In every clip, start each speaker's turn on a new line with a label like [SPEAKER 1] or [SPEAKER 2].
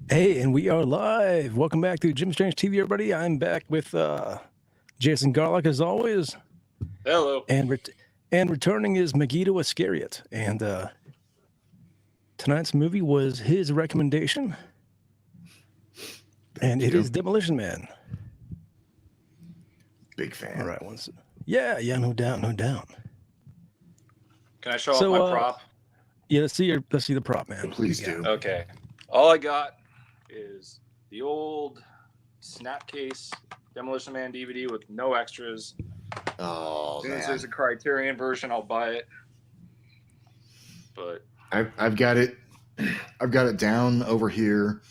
[SPEAKER 1] Hey, and we are live. Welcome back to JimStrangeTv, everybody. I'm back with Jason Garlock, as always.
[SPEAKER 2] Hello.
[SPEAKER 1] And returning is Megiddo Iscariot. And tonight's movie was his recommendation. And it is Demolition Man.
[SPEAKER 3] Big fan.
[SPEAKER 1] All right. Yeah, no doubt.
[SPEAKER 2] Can I show off my prop?
[SPEAKER 1] Yeah, let's see the prop, man.
[SPEAKER 3] Please do.
[SPEAKER 2] Okay. All I got is the old Snapcase Demolition Man DVD with no extras.
[SPEAKER 3] Oh,
[SPEAKER 2] as soon
[SPEAKER 3] man.
[SPEAKER 2] as there's a Criterion version, I'll buy it. But
[SPEAKER 3] I've got it. I've got it down over here.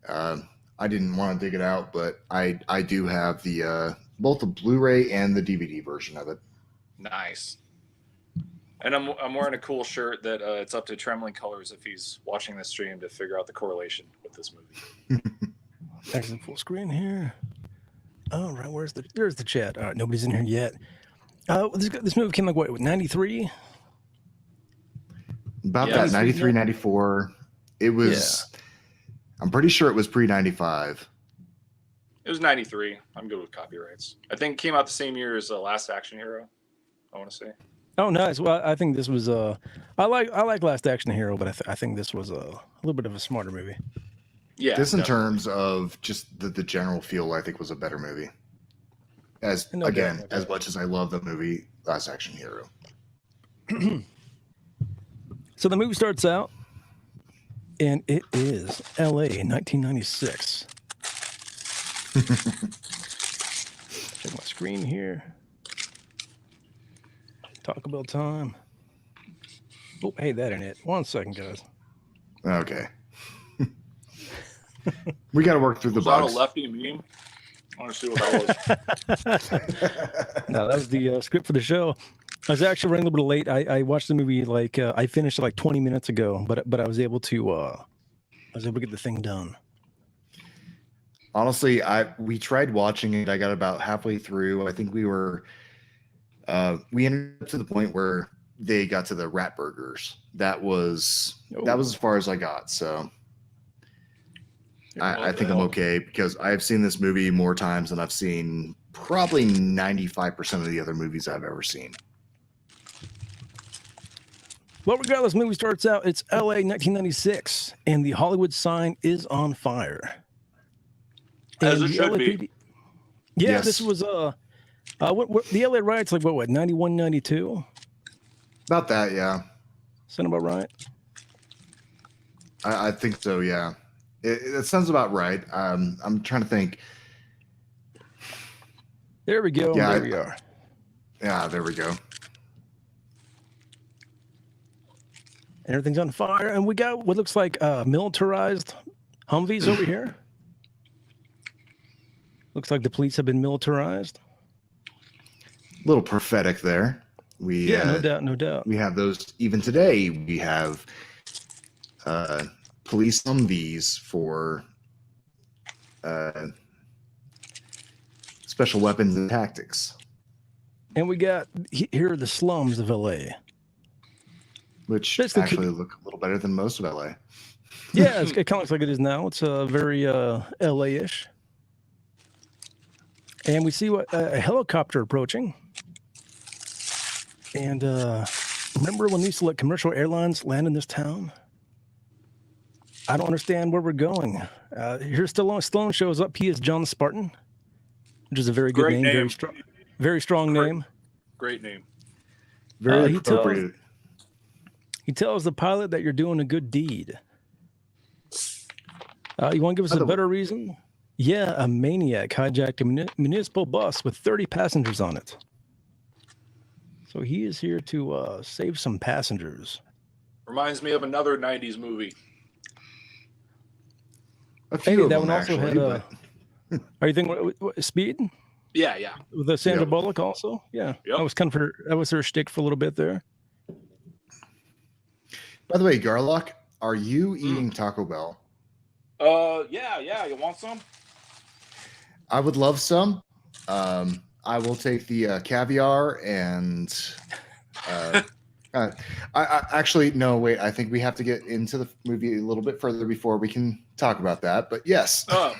[SPEAKER 3] I didn't want to dig it out, but I do have the both the Blu-ray and the DVD version of it.
[SPEAKER 2] nice. And I'm wearing a cool shirt that it's up to Trembling Colors if he's watching this stream to figure out the correlation with this movie.
[SPEAKER 1] Excellent full screen here. All right, there's the chat. All right, nobody's in here yet. This movie came like what, 93?
[SPEAKER 3] About that, 93, 94. It was, I'm pretty sure it was pre-95.
[SPEAKER 2] It was 93. I'm good with copyrights. I think it came out the same year as Last Action Hero, I want to say.
[SPEAKER 1] Oh, nice. Well, I think this was I like Last Action Hero, but I think this was a little bit of a smarter movie.
[SPEAKER 2] Yeah.
[SPEAKER 3] This in terms of just the general feel, I think was a better movie. As much as I love the movie Last Action Hero.
[SPEAKER 1] So the movie starts out, and it is L.A. 1996. Check my screen here. Talk about time. Oh, hey, that ain't it. 1 second, guys.
[SPEAKER 3] Okay. We got to work through the bugs.
[SPEAKER 2] Was that a lefty meme? I want to see what that was.
[SPEAKER 1] No, that was the script for the show. I was actually running a little bit late. I watched the movie I finished it like 20 minutes ago, but I was able to get the thing done.
[SPEAKER 3] Honestly, we tried watching it. I got about halfway through. I think we ended up to the point where they got to the rat burgers. That was as far as I got. So I think I'm okay because I've seen this movie more times than I've seen probably 95% of the other movies I've ever seen.
[SPEAKER 1] Well, regardless, the movie starts out, it's LA 1996, and the Hollywood sign is on fire.
[SPEAKER 2] As
[SPEAKER 1] And
[SPEAKER 2] it
[SPEAKER 1] the
[SPEAKER 2] should
[SPEAKER 1] LAPD
[SPEAKER 2] be.
[SPEAKER 1] Yeah,
[SPEAKER 3] Yes.
[SPEAKER 1] this was what the LA riots like what 91, 92?
[SPEAKER 3] About that, yeah.
[SPEAKER 1] Sound about right?
[SPEAKER 3] I think so, yeah. It sounds about right. I'm trying to think.
[SPEAKER 1] There we go.
[SPEAKER 3] Yeah,
[SPEAKER 1] there we are.
[SPEAKER 3] Yeah, there we go.
[SPEAKER 1] And everything's on fire, and we got what looks like militarized Humvees over here. Looks like the police have been militarized.
[SPEAKER 3] A little prophetic there.
[SPEAKER 1] No doubt.
[SPEAKER 3] We have those even today. We have police Humvees for special weapons and tactics.
[SPEAKER 1] And we got here are the slums of LA.
[SPEAKER 3] Which
[SPEAKER 1] Basically,
[SPEAKER 3] actually look a little better than most of LA.
[SPEAKER 1] Yeah, it kind of looks like it is now. It's very LA-ish. And we see a helicopter approaching. And remember when we used to let commercial airlines land in this town? I don't understand where we're going. Here's Stallone. Stallone shows up. He is John Spartan, which is a very good name. Very strong name.
[SPEAKER 2] Great name.
[SPEAKER 3] Very appropriate.
[SPEAKER 1] He tells the pilot that you're doing a good deed. You want to give us a better reason? Yeah, a maniac hijacked a municipal bus with 30 passengers on it. So he is here to save some passengers.
[SPEAKER 2] Reminds me of another 90s movie.
[SPEAKER 3] A few of
[SPEAKER 1] that
[SPEAKER 3] them,
[SPEAKER 1] one also
[SPEAKER 3] actually,
[SPEAKER 1] had. Are you thinking Speed?
[SPEAKER 2] Yeah.
[SPEAKER 1] With Sandra Bullock also? Yeah.
[SPEAKER 2] Yep.
[SPEAKER 1] That was her shtick for a little bit there.
[SPEAKER 3] By the way, Garlock, are you eating Taco Bell?
[SPEAKER 2] Yeah. You want some?
[SPEAKER 3] I would love some. I will take the caviar and I actually no. Wait, I think we have to get into the movie a little bit further before we can talk about that. But yes,
[SPEAKER 2] Oh.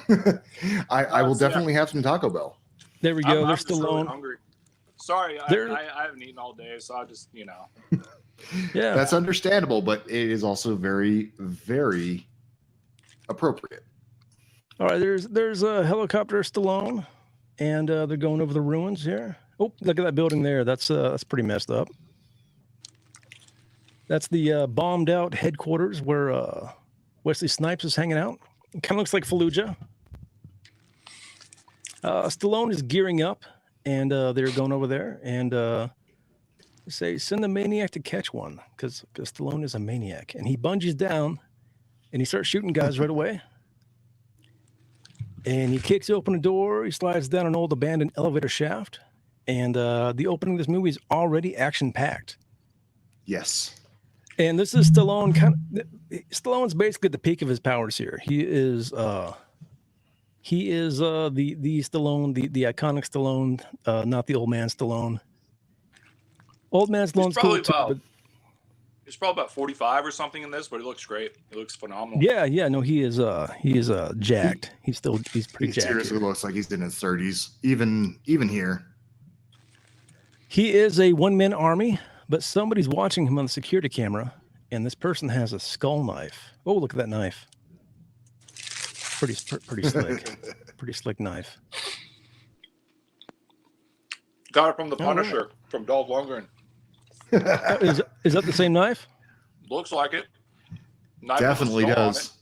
[SPEAKER 3] I will definitely have some Taco Bell.
[SPEAKER 1] There we go.
[SPEAKER 2] I'm
[SPEAKER 1] They're
[SPEAKER 2] just
[SPEAKER 1] still
[SPEAKER 2] really
[SPEAKER 1] on.
[SPEAKER 2] hungry. Sorry, I haven't eaten all day, so I just
[SPEAKER 1] Yeah,
[SPEAKER 3] That's understandable, but it is also very, very appropriate.
[SPEAKER 1] All right, there's a helicopter Stallone, and they're going over the ruins here. Oh, look at that building there. That's pretty messed up. That's the bombed out headquarters where Wesley Snipes is hanging out. It kind of looks like Fallujah. Stallone is gearing up, and they're going over there, and say send the maniac to catch one, because Stallone is a maniac, and he bungees down, and he starts shooting guys right away. And he kicks open a door. He slides down an old abandoned elevator shaft, and the opening of this movie is already action packed.
[SPEAKER 3] Yes.
[SPEAKER 1] And this is Stallone. Stallone's basically at the peak of his powers here. He is the Stallone, the iconic Stallone, not the old man Stallone. Old man Stallone's cool too, but
[SPEAKER 2] he's probably about 45 or something in this, but he looks great. He looks phenomenal.
[SPEAKER 1] yeah, no, he is jacked. He's pretty
[SPEAKER 3] He
[SPEAKER 1] jacked.
[SPEAKER 3] seriously looks like he's in his 30s, even here.
[SPEAKER 1] He is a one-man army, but somebody's watching him on the security camera, and this person has a skull knife. Oh, look at that knife. Pretty slick. Pretty slick knife.
[SPEAKER 2] Got it from the Punisher, from Dolph Lundgren.
[SPEAKER 1] Is that the same knife?
[SPEAKER 2] Looks like it. Knife
[SPEAKER 3] Definitely does.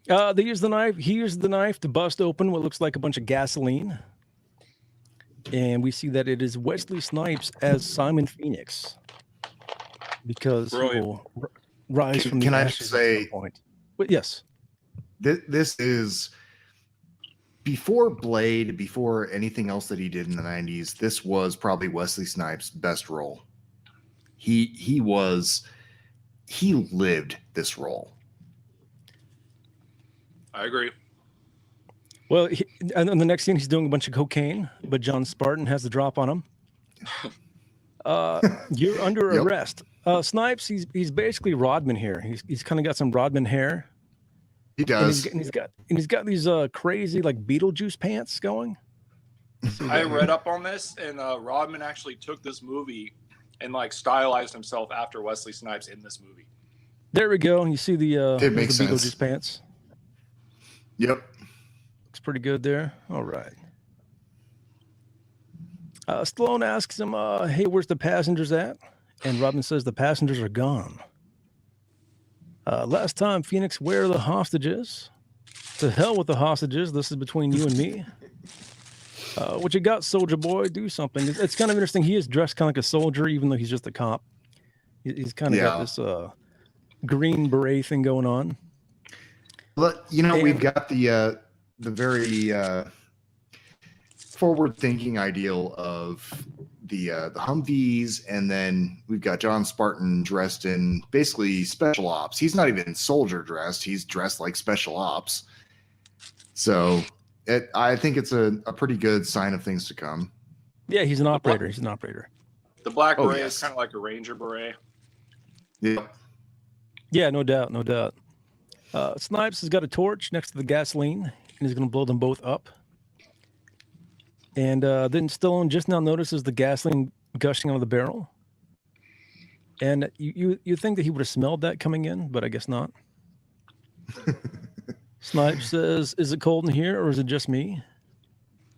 [SPEAKER 1] They use the knife. He used the knife to bust open what looks like a bunch of gasoline. And we see that it is Wesley Snipes as Simon Phoenix, because he will rise from the
[SPEAKER 3] Can I
[SPEAKER 1] ashes
[SPEAKER 3] just say,
[SPEAKER 1] at some point. But yes,
[SPEAKER 3] this is before Blade, before anything else that he did in the 90s. This was probably Wesley Snipes' best role. He lived this role.
[SPEAKER 2] I agree.
[SPEAKER 1] well, and then the next scene he's doing a bunch of cocaine, but John Spartan has the drop on him. You're under
[SPEAKER 3] Yep.
[SPEAKER 1] arrest. Snipes, he's basically Rodman here. He's kind of got some Rodman hair.
[SPEAKER 3] He does.
[SPEAKER 1] And he's got these crazy like Beetlejuice pants going.
[SPEAKER 2] I read up on this, and Rodman actually took this movie and like stylized himself after Wesley Snipes in this movie.
[SPEAKER 1] There we go. You see the
[SPEAKER 3] makes
[SPEAKER 1] the
[SPEAKER 3] sense.
[SPEAKER 1] Beetlejuice pants.
[SPEAKER 3] Yep.
[SPEAKER 1] Looks pretty good there. All right. Stallone asks him, "Hey, where's the passengers at?" And Rodman says the passengers are gone. Last time, Phoenix, where are the hostages? To hell with the hostages. This is between you and me. What you got, soldier boy? Do something. It's kind of interesting. He is dressed kind of like a soldier, even though he's just a cop. He's kind of got this green beret thing going on.
[SPEAKER 3] But we've got the very forward-thinking ideal of the Humvees, and then we've got John Spartan dressed in basically special ops. He's not even soldier dressed; he's dressed like special ops. So, I think it's a pretty good sign of things to come.
[SPEAKER 1] Yeah, he's an operator. He's an operator.
[SPEAKER 2] The black beret is kind of like a ranger beret.
[SPEAKER 3] Yeah.
[SPEAKER 1] Yeah, no doubt, no doubt. Snipes has got a torch next to the gasoline, and he's going to blow them both up. And then Stallone just now notices the gasoline gushing out of the barrel. And you think that he would have smelled that coming in, but I guess not. Snipes says, "Is it cold in here, or is it just me?"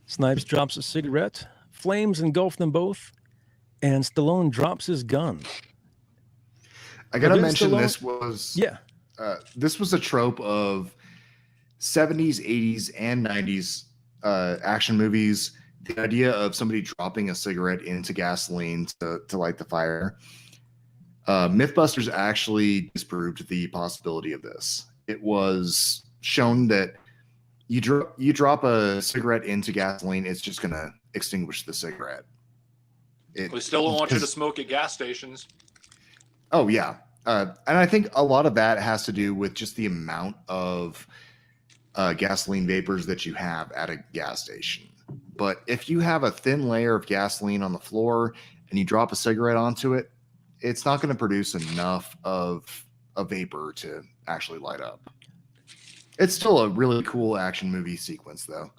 [SPEAKER 1] Snipes drops a cigarette. Flames engulf them both, and Stallone drops his gun.
[SPEAKER 3] I gotta mention
[SPEAKER 1] Stallone,
[SPEAKER 3] this was a trope of 70s, 80s, and 90s action movies. The idea of somebody dropping a cigarette into gasoline to light the fire. Mythbusters actually disproved the possibility of this. It was shown that you drop a cigarette into gasoline, it's just going to extinguish the cigarette.
[SPEAKER 2] We still don't want you to smoke at gas stations.
[SPEAKER 3] Oh, yeah. And I think a lot of that has to do with just the amount of gasoline vapors that you have at a gas station. But if you have a thin layer of gasoline on the floor and you drop a cigarette onto it, it's not going to produce enough of a vapor to actually light up. It's still a really cool action movie sequence, though.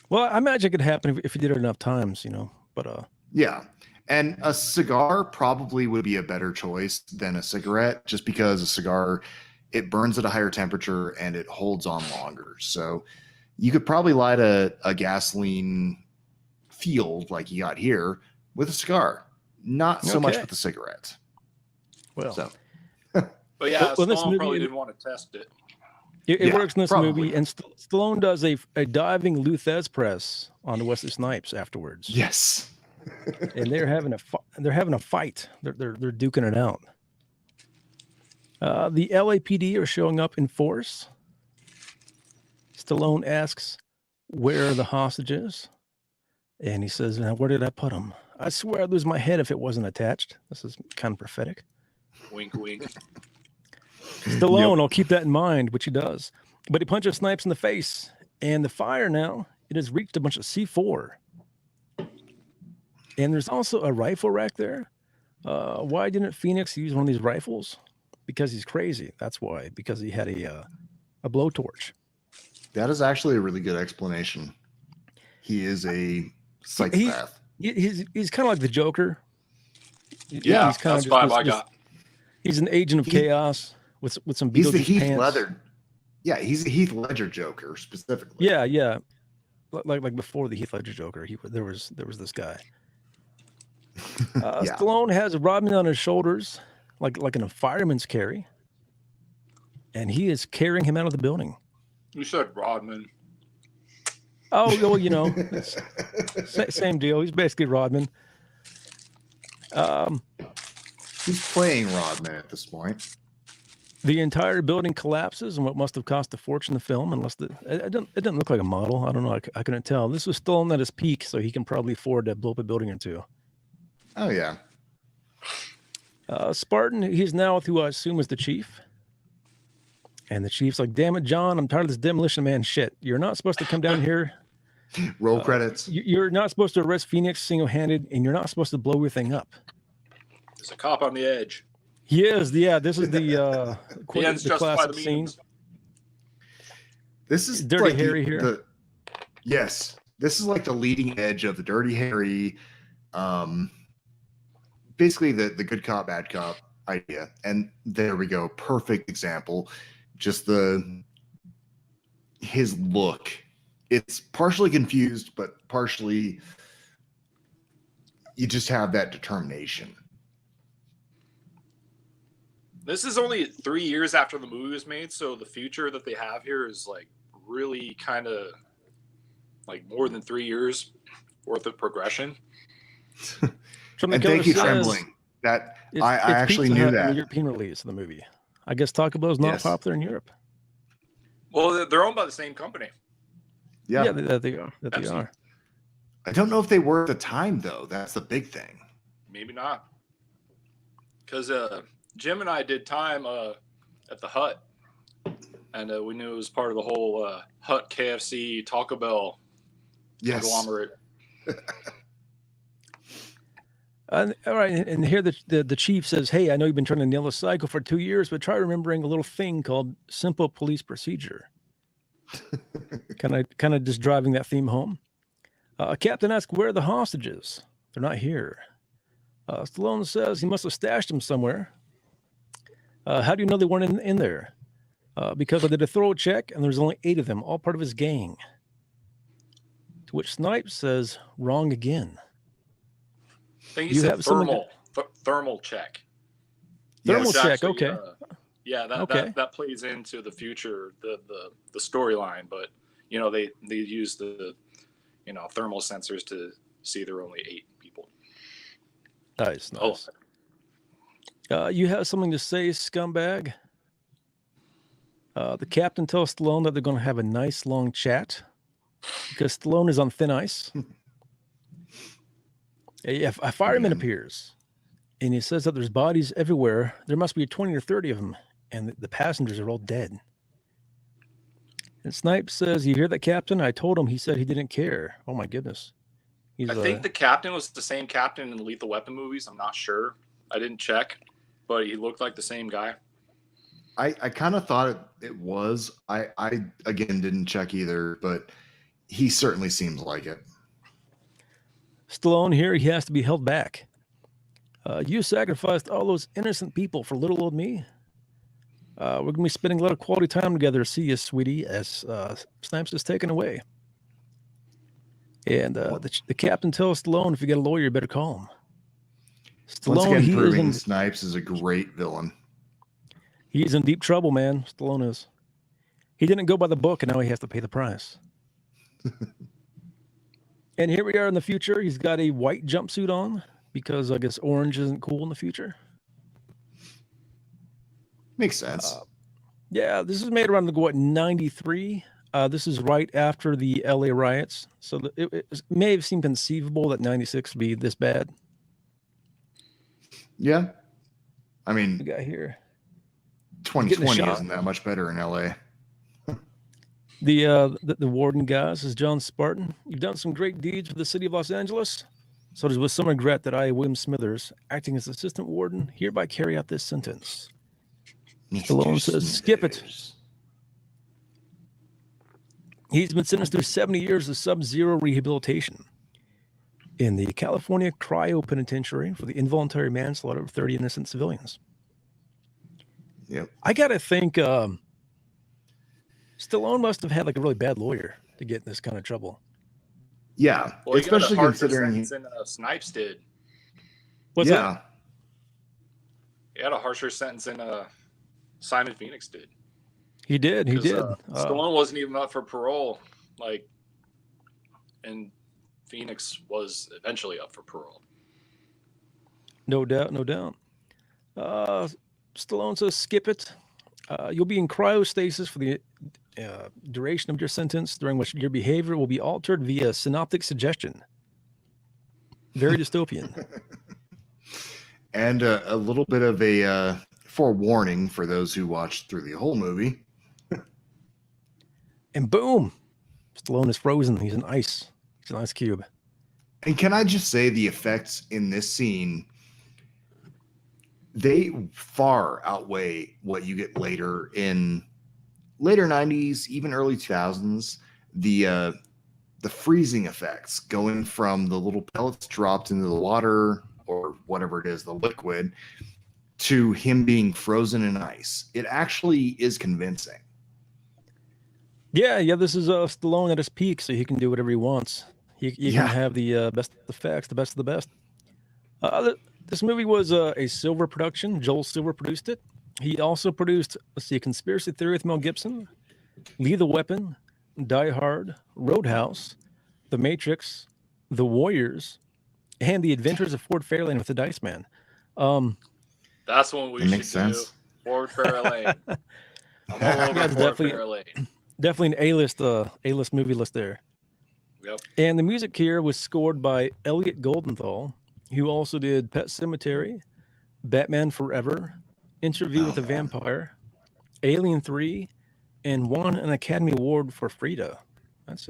[SPEAKER 1] Well, I imagine it could happen if you did it enough times, But
[SPEAKER 3] yeah, and a cigar probably would be a better choice than a cigarette, just because a cigar, it burns at a higher temperature and it holds on longer. So you could probably light a gasoline field like you got here with a cigar, not so much with a cigarette.
[SPEAKER 1] Well,
[SPEAKER 3] so.
[SPEAKER 2] But yeah,
[SPEAKER 1] well, this
[SPEAKER 2] Stallone
[SPEAKER 1] movie,
[SPEAKER 2] probably didn't want to test it.
[SPEAKER 1] It works in this
[SPEAKER 3] probably.
[SPEAKER 1] movie, and Stallone does a diving Luthez press on Wesley Snipes afterwards.
[SPEAKER 3] Yes,
[SPEAKER 1] and they're having a fight. They're duking it out. The LAPD are showing up in force. Stallone asks, "Where are the hostages?" And he says, "Where did I put them? I swear I'd lose my head if it wasn't attached." This is kind of prophetic.
[SPEAKER 2] Wink, wink.
[SPEAKER 1] Stallone, I'll keep that in mind, which he does. But he punches Snipes in the face, and the fire now, it has reached a bunch of C4. And there's also a rifle rack there. Why didn't Phoenix use one of these rifles? Because he's crazy. That's why. Because he had a blowtorch.
[SPEAKER 3] that is actually a really good explanation. He is a psychopath.
[SPEAKER 1] He's kind of like the Joker.
[SPEAKER 2] Yeah,
[SPEAKER 1] he's kind
[SPEAKER 2] that's
[SPEAKER 1] of
[SPEAKER 2] vibe I got.
[SPEAKER 1] He's an agent of chaos with some.
[SPEAKER 3] He's the
[SPEAKER 1] Beetlejuice
[SPEAKER 3] Heath
[SPEAKER 1] pants.
[SPEAKER 3] Ledger. Yeah, he's the Heath Ledger Joker specifically.
[SPEAKER 1] Yeah. Like before the Heath Ledger Joker, there was this guy. Stallone has Rodman on his shoulders, like in a fireman's carry, and he is carrying him out of the building.
[SPEAKER 2] You said Rodman.
[SPEAKER 1] Oh, well, same deal. He's basically Rodman.
[SPEAKER 3] He's playing Rodman at this point.
[SPEAKER 1] The entire building collapses, and what must have cost a fortune to film, unless it didn't look like a model. I don't know. I couldn't tell. This was Stallone at his peak, so he can probably afford to blow up a building or two.
[SPEAKER 3] Oh yeah.
[SPEAKER 1] Spartan, he's now with who I assume is the chief. And the chief's like, "Damn it, John, I'm tired of this Demolition Man shit. You're not supposed to come down here.
[SPEAKER 3] Roll credits.
[SPEAKER 1] You're not supposed to arrest Phoenix single-handed, and you're not supposed to blow your thing up."
[SPEAKER 2] There's a cop on the edge.
[SPEAKER 1] He is. Yeah, this is the
[SPEAKER 2] The ends
[SPEAKER 1] the
[SPEAKER 2] justify
[SPEAKER 1] classic
[SPEAKER 2] the
[SPEAKER 1] scene.
[SPEAKER 2] means.
[SPEAKER 3] This is
[SPEAKER 1] Dirty
[SPEAKER 3] like
[SPEAKER 1] Harry here.
[SPEAKER 3] Yes, this is like the leading edge of the Dirty Harry. Basically the good cop, bad cop idea. And there we go. Perfect example. Just his look. It's partially confused, but partially you just have that determination.
[SPEAKER 2] This is only 3 years after the movie was made, so the future that they have here is like really kind of like more than 3 years worth of progression.
[SPEAKER 3] And thank you, Trembling. That I actually knew that.
[SPEAKER 1] The European release of the movie. I guess Taco Bell is not popular in Europe.
[SPEAKER 2] Well, they're owned by the same company.
[SPEAKER 3] Yeah,
[SPEAKER 1] that they are. That they are.
[SPEAKER 3] I don't know if they were at the time though. That's the big thing.
[SPEAKER 2] Maybe not. Because Jim and I did time at the Hut, and we knew it was part of the whole Hut, KFC, Taco Bell conglomerate.
[SPEAKER 1] All right, and here the chief says, "Hey, I know you've been trying to nail a cycle for 2 years, but try remembering a little thing called simple police procedure." kind of just driving that theme home. Captain asks, "Where are the hostages? They're not here." Stallone says he must have stashed them somewhere. How do you know they weren't in there? Because I did a thorough check, and there's only 8 of them, all part of his gang. To which Snipes says, "Wrong again."
[SPEAKER 2] I think he said thermal check.
[SPEAKER 1] Thermal check,
[SPEAKER 2] actually,
[SPEAKER 1] okay.
[SPEAKER 2] That plays into the future, the storyline, but they use the thermal sensors to see there are only 8 people.
[SPEAKER 1] Nice. You have something to say, scumbag? The captain tells Stallone that they're going to have a nice long chat because Stallone is on thin ice. A fireman appears, and he says that there's bodies everywhere. There must be 20 or 30 of them, and the passengers are all dead. And Snipes says, "You hear that, Captain? I told him." He said he didn't care. Oh, my goodness.
[SPEAKER 2] I think the captain was the same captain in the Lethal Weapon movies. I'm not sure. I didn't check, but he looked like the same guy.
[SPEAKER 3] I kind of thought it was. I again didn't check either, but he certainly seems like it.
[SPEAKER 1] Stallone here, he has to be held back. You sacrificed all those innocent people for little old me. We're going to be spending a lot of quality time together. See you, sweetie, as Snipes is taken away. And the captain tells Stallone, if you get a lawyer, you better call him.
[SPEAKER 3] Once
[SPEAKER 1] Stallone,
[SPEAKER 3] again, proving Snipes is a great villain.
[SPEAKER 1] He's in deep trouble, man. Stallone is. He didn't go by the book, and now he has to pay the price. And here we are in the future. He's got a white jumpsuit on because I guess orange isn't cool in the future.
[SPEAKER 3] Makes sense.
[SPEAKER 1] Yeah, this is made around 93. This is right after the LA riots. So it may have seemed conceivable that 96 would be this bad.
[SPEAKER 3] Yeah. I mean,
[SPEAKER 1] we got here.
[SPEAKER 3] 2020 isn't that much better in LA.
[SPEAKER 1] The warden, guys, is John Spartan. You've done some great deeds for the city of Los Angeles. So it is with some regret that I, William Smithers, acting as assistant warden, hereby carry out this sentence. Stallone says, skip it. He's been sentenced to 70 years of sub-zero rehabilitation in the California Cryo Penitentiary for the involuntary manslaughter of 30 innocent civilians.
[SPEAKER 3] Yep.
[SPEAKER 1] I got to think Stallone must have had like a really bad lawyer to get in this kind of trouble.
[SPEAKER 3] Yeah,
[SPEAKER 2] well,
[SPEAKER 3] especially considering
[SPEAKER 2] Snipes did.
[SPEAKER 1] What's that?
[SPEAKER 2] He had a harsher sentence than Simon Phoenix did.
[SPEAKER 1] He did.
[SPEAKER 2] Stallone wasn't even up for parole, and Phoenix was eventually up for parole.
[SPEAKER 1] No doubt. Stallone says, skip it. You'll be in cryostasis for the duration of your sentence, during which your behavior will be altered via synoptic suggestion. Very dystopian.
[SPEAKER 3] And a little bit of a forewarning for those who watched through the whole movie.
[SPEAKER 1] And boom, Stallone is frozen. He's an ice cube.
[SPEAKER 3] And can I just say the effects in this scene, they far outweigh what you get later 90s, even early 2000s. The freezing effects going from the little pellets dropped into the water or whatever it is, the liquid, to him being frozen in ice. It actually is convincing.
[SPEAKER 1] Yeah. This is Stallone at his peak, so he can do whatever he wants. He can have the best effects, the best of the best. This movie was a Silver production. Joel Silver produced it. He also produced, Conspiracy Theory with Mel Gibson, Lee the Weapon, Die Hard, Roadhouse, The Matrix, The Warriors, and The Adventures of Ford Fairlane with the Dice Man.
[SPEAKER 2] That's one we should do. Ford Fairlane. I'm all over Ford Fairlane.
[SPEAKER 1] Definitely an A-list movie list there.
[SPEAKER 2] Yep.
[SPEAKER 1] And the music here was scored by Elliot Goldenthal, who also did Pet Sematary, Batman Forever, Interview with a Vampire, Alien 3, and won an Academy Award for Frida. That's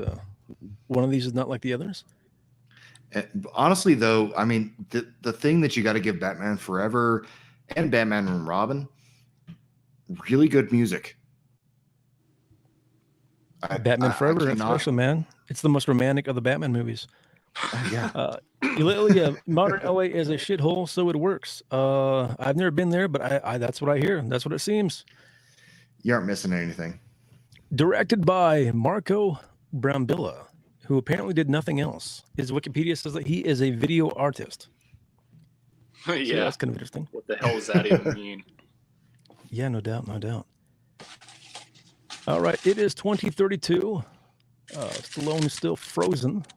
[SPEAKER 1] one of these is not like the others.
[SPEAKER 3] Honestly, though, I mean, the thing that you got to give Batman Forever and Batman and Robin, really good music.
[SPEAKER 1] Batman Forever, especially, man. It's the most romantic of the Batman movies.
[SPEAKER 3] Yeah.
[SPEAKER 1] Modern LA is a shithole, so it works. I've never been there, but I that's what I hear. That's what it seems.
[SPEAKER 3] You aren't missing anything. Directed
[SPEAKER 1] by Marco Brambilla, who apparently did nothing else. His Wikipedia says that he is a video artist.
[SPEAKER 2] Yeah.
[SPEAKER 1] So that's kind of interesting.
[SPEAKER 2] What the hell does that even mean?
[SPEAKER 1] Yeah, no doubt. All right, it is 2032. Stallone is still frozen. What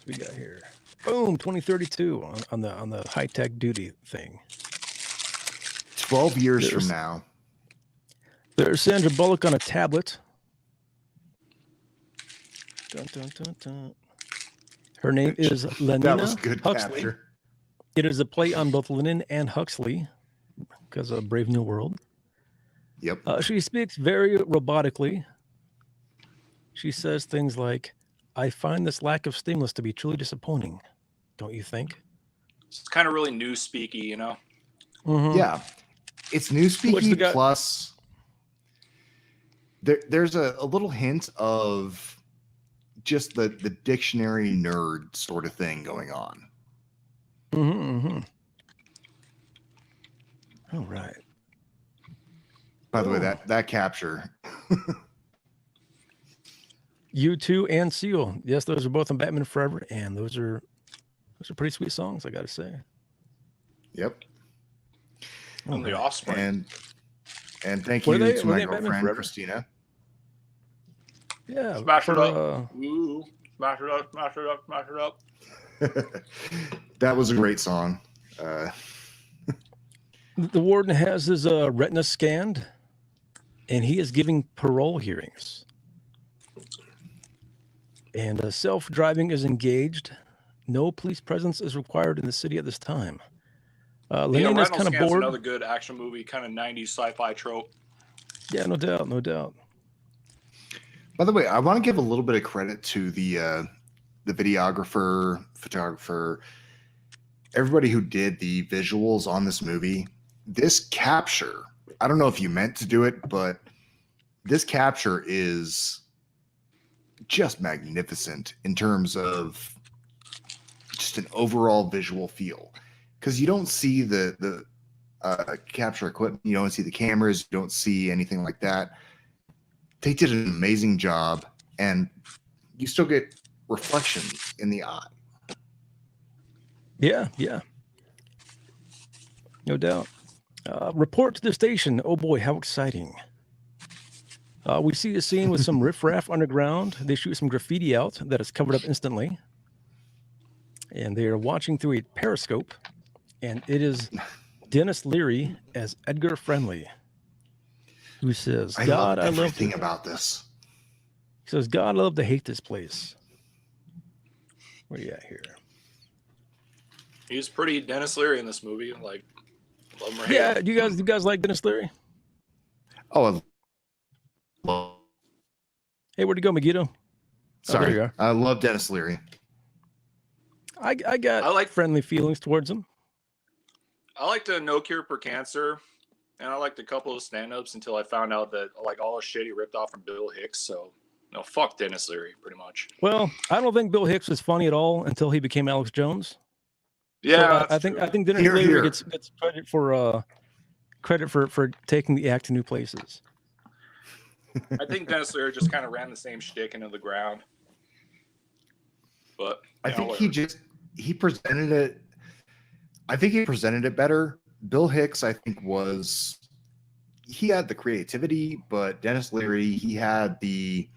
[SPEAKER 1] we got here? Boom, 2032 on the high-tech duty thing.
[SPEAKER 3] 12 years from now.
[SPEAKER 1] There's Sandra Bullock on a tablet. Dun, dun, dun, dun. Her name is Lenina
[SPEAKER 3] That was good
[SPEAKER 1] Huxley.
[SPEAKER 3] capture.
[SPEAKER 1] It is a play on both Lenin and Huxley because of Brave New World.
[SPEAKER 3] Yep.
[SPEAKER 1] She speaks very robotically. She says things like, I find this lack of stimulus to be truly disappointing. Don't you think?
[SPEAKER 2] It's kind of really newspeaky, you know.
[SPEAKER 1] Mhm.
[SPEAKER 3] Yeah, it's newspeaky plus there's a little hint of just the dictionary nerd sort of thing going on.
[SPEAKER 1] Mm-hmm. All right.
[SPEAKER 3] By the way, that capture.
[SPEAKER 1] U2 and Seal. Yes, those are both on Batman Forever, and those are pretty sweet songs, I gotta say.
[SPEAKER 3] Yep.
[SPEAKER 2] And the Offspring.
[SPEAKER 3] And thank you to my girlfriend Christina.
[SPEAKER 1] Yeah.
[SPEAKER 2] Smash it up. Ooh, smash it up, smash it up, smash it up.
[SPEAKER 3] That was a great song.
[SPEAKER 1] The warden has his retina scanned, and he is giving parole hearings. And self-driving is engaged. No police presence is required in the city at this time. Lenine is kind of bored.
[SPEAKER 2] Another good action movie, kind of 90s sci-fi trope.
[SPEAKER 1] Yeah, no doubt, no doubt.
[SPEAKER 3] By the way, I want to give a little bit of credit to the videographer, photographer, everybody who did the visuals on this movie. This capture, I don't know if you meant to do it, but this capture is just magnificent in terms of just an overall visual feel, because you don't see the capture equipment, you don't see the cameras, you don't see anything like that. They did an amazing job, and you still get reflection in the eye.
[SPEAKER 1] Yeah, no doubt. Report to the station. Oh boy, how exciting. We see a scene with some riffraff underground. They shoot some graffiti out that is covered up instantly. And they are watching through a periscope. And it is Dennis Leary as Edgar Friendly, who says,
[SPEAKER 3] I love everything about this.
[SPEAKER 1] He says, God, I love to hate this place. Where you at here?
[SPEAKER 2] He's pretty Dennis Leary in this movie. Like, love him or hate
[SPEAKER 1] yeah,
[SPEAKER 2] him.
[SPEAKER 1] do you guys like Dennis Leary?
[SPEAKER 3] Oh,
[SPEAKER 1] hey, where'd you go, Megiddo?
[SPEAKER 3] Sorry,
[SPEAKER 1] there you are.
[SPEAKER 3] I love Dennis Leary.
[SPEAKER 1] I got friendly feelings towards him.
[SPEAKER 2] I liked No Cure for Cancer, and I liked a couple of stand-ups until I found out that like all the shit he ripped off from Bill Hicks. So, no, fuck Dennis Leary, pretty much.
[SPEAKER 1] Well, I don't think Bill Hicks was funny at all until he became Alex Jones.
[SPEAKER 2] Yeah,
[SPEAKER 1] so I think Dennis Leary gets credit for taking the act to new places.
[SPEAKER 2] I think Dennis Leary just kind of ran the same shtick into the ground. But
[SPEAKER 3] I think he presented it. I think he presented it better. Bill Hicks, I think, he had the creativity, but Dennis Leary, he had the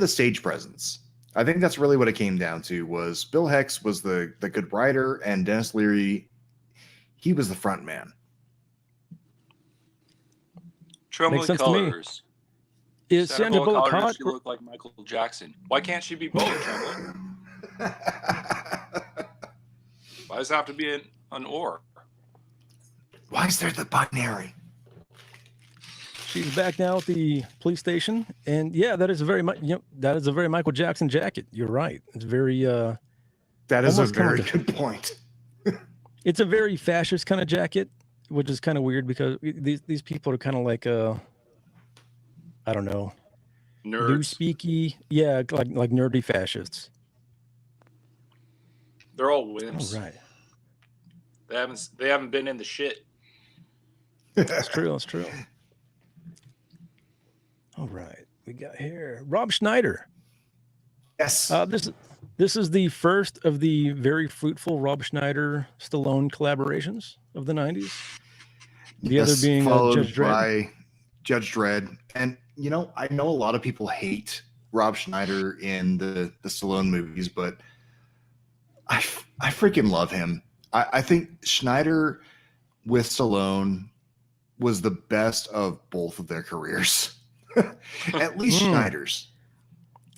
[SPEAKER 3] stage presence. I think that's really what it came down to. Was Bill Hicks was the good writer, and Dennis Leary, he was the front man.
[SPEAKER 2] Trembling colors.
[SPEAKER 1] Is Sandra Bullock hot?
[SPEAKER 2] She look like Michael Jackson. Why can't she be both? Trembling. Why does it have to be an or?
[SPEAKER 3] Why is there the binary?
[SPEAKER 1] She's back now at the police station, and yeah, that is a very Michael Jackson jacket. You're right. It's very.
[SPEAKER 3] That is a very good point.
[SPEAKER 1] It's a very fascist kind of jacket, which is kind of weird because these people are kind of like I don't know,
[SPEAKER 2] nerds,
[SPEAKER 1] newspeaky, yeah, like nerdy fascists.
[SPEAKER 2] They're all wimps.
[SPEAKER 1] All right.
[SPEAKER 2] They haven't been in the shit.
[SPEAKER 1] That's true. That's true. All right, we got here Rob Schneider.
[SPEAKER 3] Yes.
[SPEAKER 1] This is the first of the very fruitful Rob Schneider Stallone collaborations of the 90s. The other being Judge Dredd.
[SPEAKER 3] Judge Dredd. And I know a lot of people hate Rob Schneider in the Stallone movies, but I freaking love him. I think Schneider with Stallone was the best of both of their careers. At least Schneider's.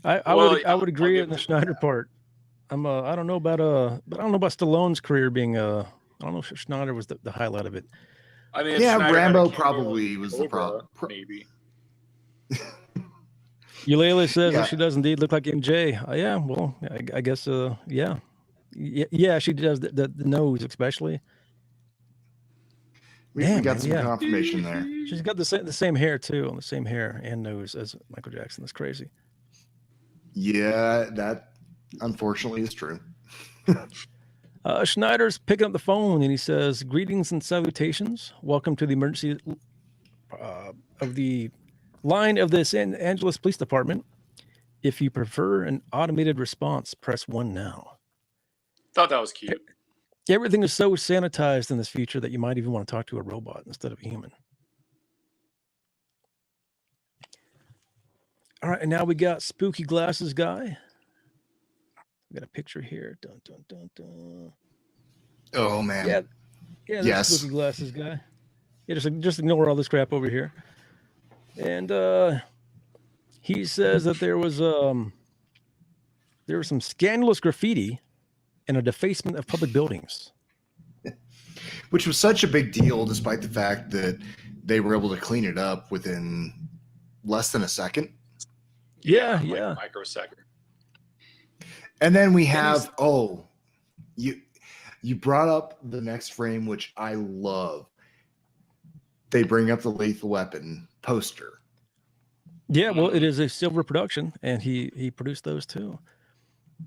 [SPEAKER 1] I would agree on the Schneider part. I don't know about Stallone's career being I don't know if Schneider was the highlight of it.
[SPEAKER 2] I mean,
[SPEAKER 3] yeah, Rambo probably was the problem.
[SPEAKER 2] Maybe.
[SPEAKER 1] Eulalia says that she does indeed look like MJ. Yeah, well, I guess yeah. Yeah, she does the nose especially.
[SPEAKER 3] We
[SPEAKER 1] Damn,
[SPEAKER 3] got
[SPEAKER 1] man,
[SPEAKER 3] some
[SPEAKER 1] yeah.
[SPEAKER 3] confirmation there.
[SPEAKER 1] She's got the same hair too, on the same hair and nose as Michael Jackson. That's crazy.
[SPEAKER 3] Yeah, that unfortunately is true.
[SPEAKER 1] Schneider's picking up the phone and he says, "Greetings and salutations. Welcome to the emergency of the line of the San Angeles Police Department. If you prefer an automated response, press 1 now."
[SPEAKER 2] Thought that was cute.
[SPEAKER 1] Everything is so sanitized in this future that you might even want to talk to a robot instead of a human. All right, and now we got Spooky Glasses Guy. We got a picture here. Dun, dun, dun, dun.
[SPEAKER 3] Oh man.
[SPEAKER 1] Yeah, there's
[SPEAKER 3] Yes.
[SPEAKER 1] Spooky Glasses Guy. Yeah, just ignore all this crap over here. And he says that there was some scandalous graffiti and a defacement of public buildings.
[SPEAKER 3] Which was such a big deal, despite the fact that they were able to clean it up within less than a second.
[SPEAKER 1] Yeah.
[SPEAKER 2] Microsecond.
[SPEAKER 3] And then we have you brought up the next frame, which I love. They bring up the Lethal Weapon poster.
[SPEAKER 1] Yeah, well, it is a silver production, and he produced those too.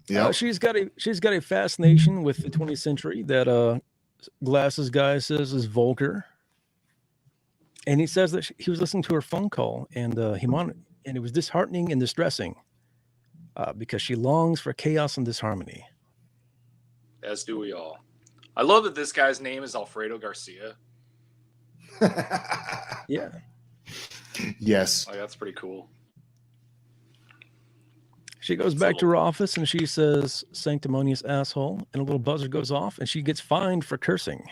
[SPEAKER 3] Yeah,
[SPEAKER 1] she's got a fascination with the 20th century that Glasses Guy says is vulgar, and he says that he was listening to her phone call, and and it was disheartening and distressing because she longs for chaos and disharmony.
[SPEAKER 2] As do we all. I love that this guy's name is Alfredo Garcia.
[SPEAKER 1] Yeah.
[SPEAKER 3] Yes.
[SPEAKER 2] Like, that's pretty cool.
[SPEAKER 1] She goes back to her office and she says, "Sanctimonious asshole," and a little buzzer goes off and she gets fined for cursing.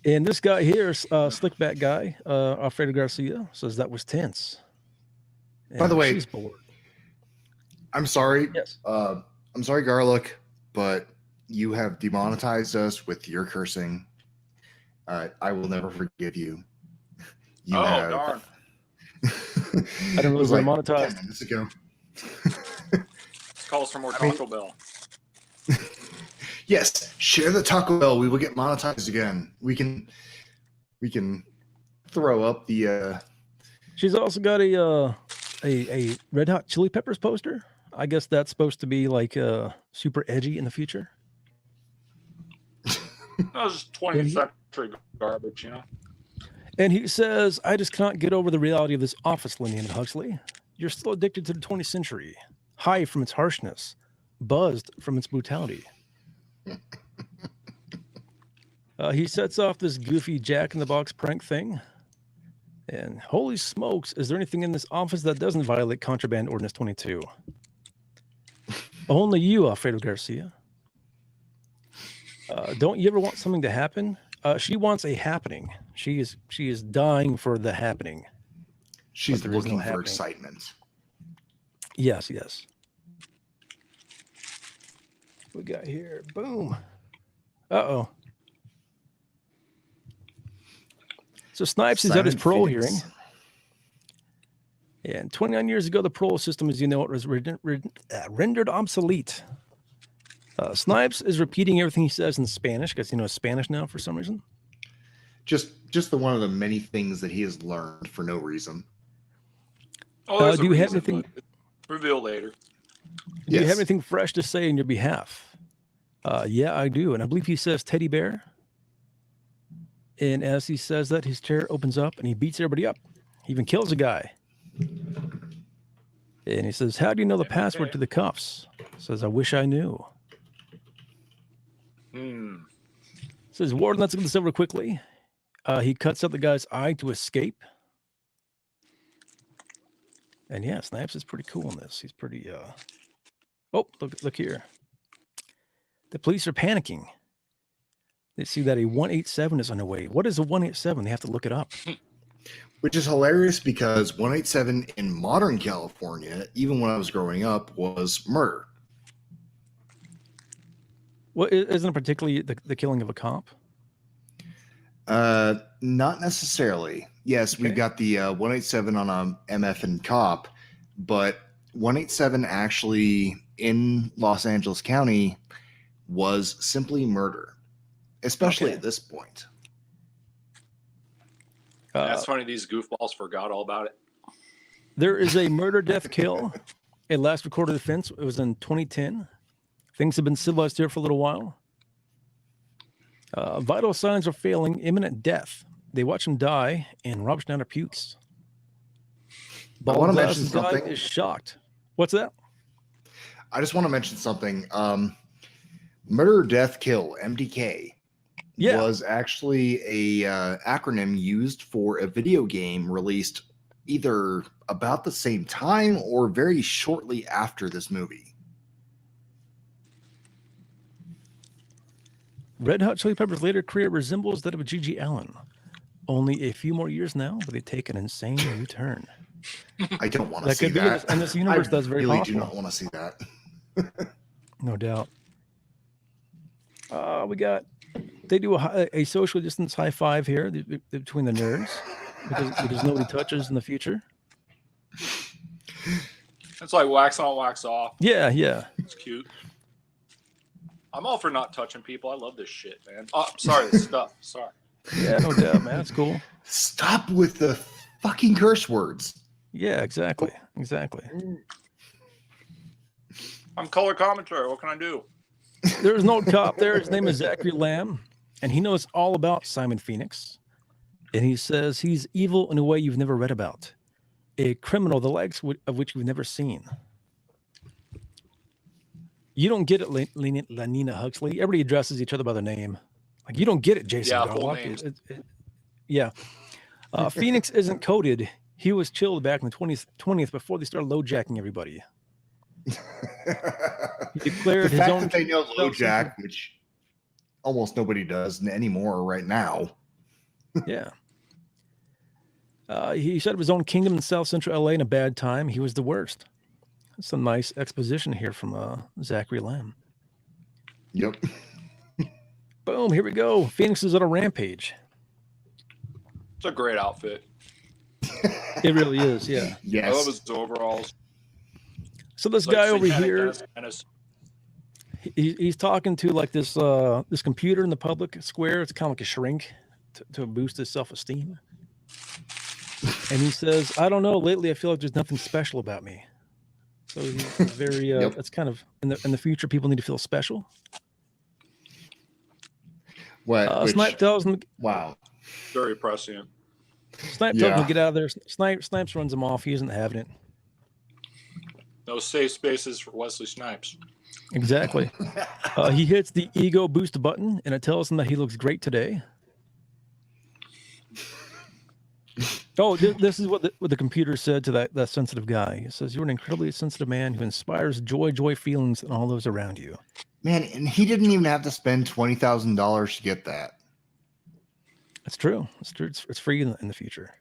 [SPEAKER 1] And this guy here, Slickback Guy, Alfredo Garcia, says that was tense. And
[SPEAKER 3] by the way,
[SPEAKER 1] she's bored.
[SPEAKER 3] I'm sorry.
[SPEAKER 1] Yes.
[SPEAKER 3] I'm sorry, Garlock, but you have demonetized us with your cursing. I will never forgive you.
[SPEAKER 2] Darn.
[SPEAKER 1] I don't know if
[SPEAKER 3] like
[SPEAKER 1] monetized
[SPEAKER 3] 10 minutes ago.
[SPEAKER 2] This calls for more Taco Bell.
[SPEAKER 3] Yes, share the Taco Bell. We will get monetized again. We can throw up the.
[SPEAKER 1] She's also got a Red Hot Chili Peppers poster. I guess that's supposed to be like super edgy in the future.
[SPEAKER 2] That was just 20th century garbage, you know.
[SPEAKER 1] And he says, "I just cannot get over the reality of this office, Linnean and Huxley. You're still addicted to the 20th century, high from its harshness, buzzed from its brutality." He sets off this goofy Jack-in-the-Box prank thing. And holy smokes, is there anything in this office that doesn't violate Contraband Ordinance 22? Only you, Alfredo Garcia. Don't you ever want something to happen? She wants a happening. She is dying for the happening.
[SPEAKER 3] She's looking for excitement.
[SPEAKER 1] Yes. We got here. Boom. Uh-oh. So Snipes is at his parole hearing. And 29 years ago, the parole system, as you know, it was rendered obsolete. Snipes is repeating everything he says in Spanish because he knows Spanish now for some reason.
[SPEAKER 3] Just the one of the many things that he has learned for no reason.
[SPEAKER 2] Oh,
[SPEAKER 1] do you have anything?
[SPEAKER 2] Reveal later.
[SPEAKER 1] Do you have anything fresh to say in your behalf? Yeah, I do. And I believe he says teddy bear. And as he says that, his chair opens up and he beats everybody up. He even kills a guy. And he says, "How do you know the password to the cuffs?" Says, "I wish I knew." Says, "Warden, let's get this over quickly." He cuts out the guy's eye to escape. And yeah, Snipes is pretty cool in this. He's pretty oh, look here. The police are panicking. They see that a 187 is underway. What is a 187? They have to look it up.
[SPEAKER 3] Which is hilarious because 187 in modern California, even when I was growing up, was murder.
[SPEAKER 1] Well, isn't it particularly the killing of a cop?
[SPEAKER 3] Not necessarily. Yes,
[SPEAKER 1] Okay.
[SPEAKER 3] we've got the 187 on a MF and cop, but 187 actually in Los Angeles County was simply murder, especially
[SPEAKER 1] Okay.
[SPEAKER 3] at this point.
[SPEAKER 2] That's funny. These goofballs forgot all about it.
[SPEAKER 1] There is a murder, death, kill. A last recorded offense. It was in 2010. Things have been civilized here for a little while. Vital signs are failing. Imminent death. They watch him die, and Rob Schneider pukes.
[SPEAKER 3] I want to mention
[SPEAKER 1] Glasses guy
[SPEAKER 3] something.
[SPEAKER 1] is shocked. What's that?
[SPEAKER 3] I just want to mention something. Murder, Death, Kill, MDK,
[SPEAKER 1] Yeah.
[SPEAKER 3] was actually a acronym used for a video game released either about the same time or very shortly after this movie.
[SPEAKER 1] Red Hot Chili Peppers' later career resembles that of G.G. Allen. Only a few more years now, but they take an insane U-turn.
[SPEAKER 3] I don't want to
[SPEAKER 1] That
[SPEAKER 3] see
[SPEAKER 1] could be
[SPEAKER 3] that.
[SPEAKER 1] in this universe. That's very
[SPEAKER 3] really
[SPEAKER 1] possible.
[SPEAKER 3] do not want to see that.
[SPEAKER 1] No doubt. They do a social distance high five here between the nerds because nobody touches in the future.
[SPEAKER 2] It's like wax on, wax off.
[SPEAKER 1] Yeah, yeah.
[SPEAKER 2] It's cute. I'm all for not touching people. I love this shit, man. Oh, sorry, this stuff. Sorry.
[SPEAKER 1] Yeah, no doubt, man. That's cool.
[SPEAKER 3] Stop with the fucking curse words.
[SPEAKER 1] Yeah, exactly. Exactly.
[SPEAKER 2] I'm color commentary. What can I do?
[SPEAKER 1] There's no cop there. His name is Zachary Lamb, and he knows all about Simon Phoenix. And he says he's evil in a way you've never read about. A criminal, the likes of which you've never seen. You don't get it, Lanina Huxley. Everybody addresses each other by their name. Like, you don't get it, Jason
[SPEAKER 2] Yeah, full
[SPEAKER 1] Garlock.
[SPEAKER 2] names.
[SPEAKER 1] Yeah. Phoenix isn't coded. He was chilled back in the 20th before they started low-jacking everybody. He declared
[SPEAKER 3] The
[SPEAKER 1] his
[SPEAKER 3] fact
[SPEAKER 1] own...
[SPEAKER 3] that they know LoJack, which almost nobody does anymore right now.
[SPEAKER 1] Yeah. He set up his own kingdom in South Central LA in a bad time. He was the worst. That's some nice exposition here from Zachary Lamb.
[SPEAKER 3] Yep.
[SPEAKER 1] Boom, here we go. Phoenix is on a rampage.
[SPEAKER 2] It's a great outfit.
[SPEAKER 1] It really is, yeah.
[SPEAKER 3] Yes.
[SPEAKER 2] I love his overalls.
[SPEAKER 1] So this
[SPEAKER 2] Like
[SPEAKER 1] guy over
[SPEAKER 2] satanic
[SPEAKER 1] here,
[SPEAKER 2] desk and his-
[SPEAKER 1] he's talking to like this computer in the public square. It's kind of like a shrink to boost his self-esteem. And he says, I don't know, lately I feel like there's nothing special about me. So he's very
[SPEAKER 3] Yep.
[SPEAKER 1] that's kind of in the future, people need to feel special.
[SPEAKER 3] What?
[SPEAKER 1] Snipe tells him
[SPEAKER 3] Wow.
[SPEAKER 2] very prescient.
[SPEAKER 1] Snipe tells him to get out of there. Snipes runs him off. He isn't having it.
[SPEAKER 2] No safe spaces for Wesley Snipes.
[SPEAKER 1] Exactly. He hits the ego boost button, and it tells him that he looks great today. Oh, this is what the computer said to that sensitive guy. It says, you're an incredibly sensitive man who inspires joy feelings in all those around you.
[SPEAKER 3] Man, and he didn't even have to spend $20,000 to get that.
[SPEAKER 1] That's true. It's true. It's free in the future.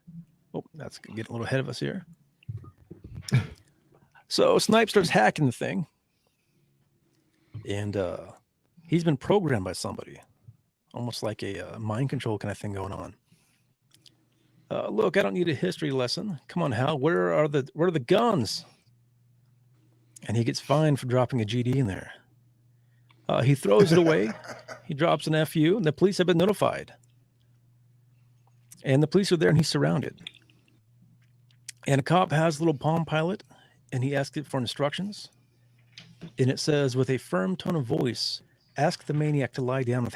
[SPEAKER 1] Oh, that's getting a little ahead of us here. So Snipe starts hacking the thing. And he's been programmed by somebody. Almost like a mind control kind of thing going on. Look, I don't need a history lesson. Come on, Hal. Where are the guns? And he gets fined for dropping a GD in there. He throws it away. He drops an FU, and the police have been notified. And the police are there, and he's surrounded. And a cop has a little Palm Pilot, and he asks it for instructions. And it says, with a firm tone of voice, ask the maniac to lie down with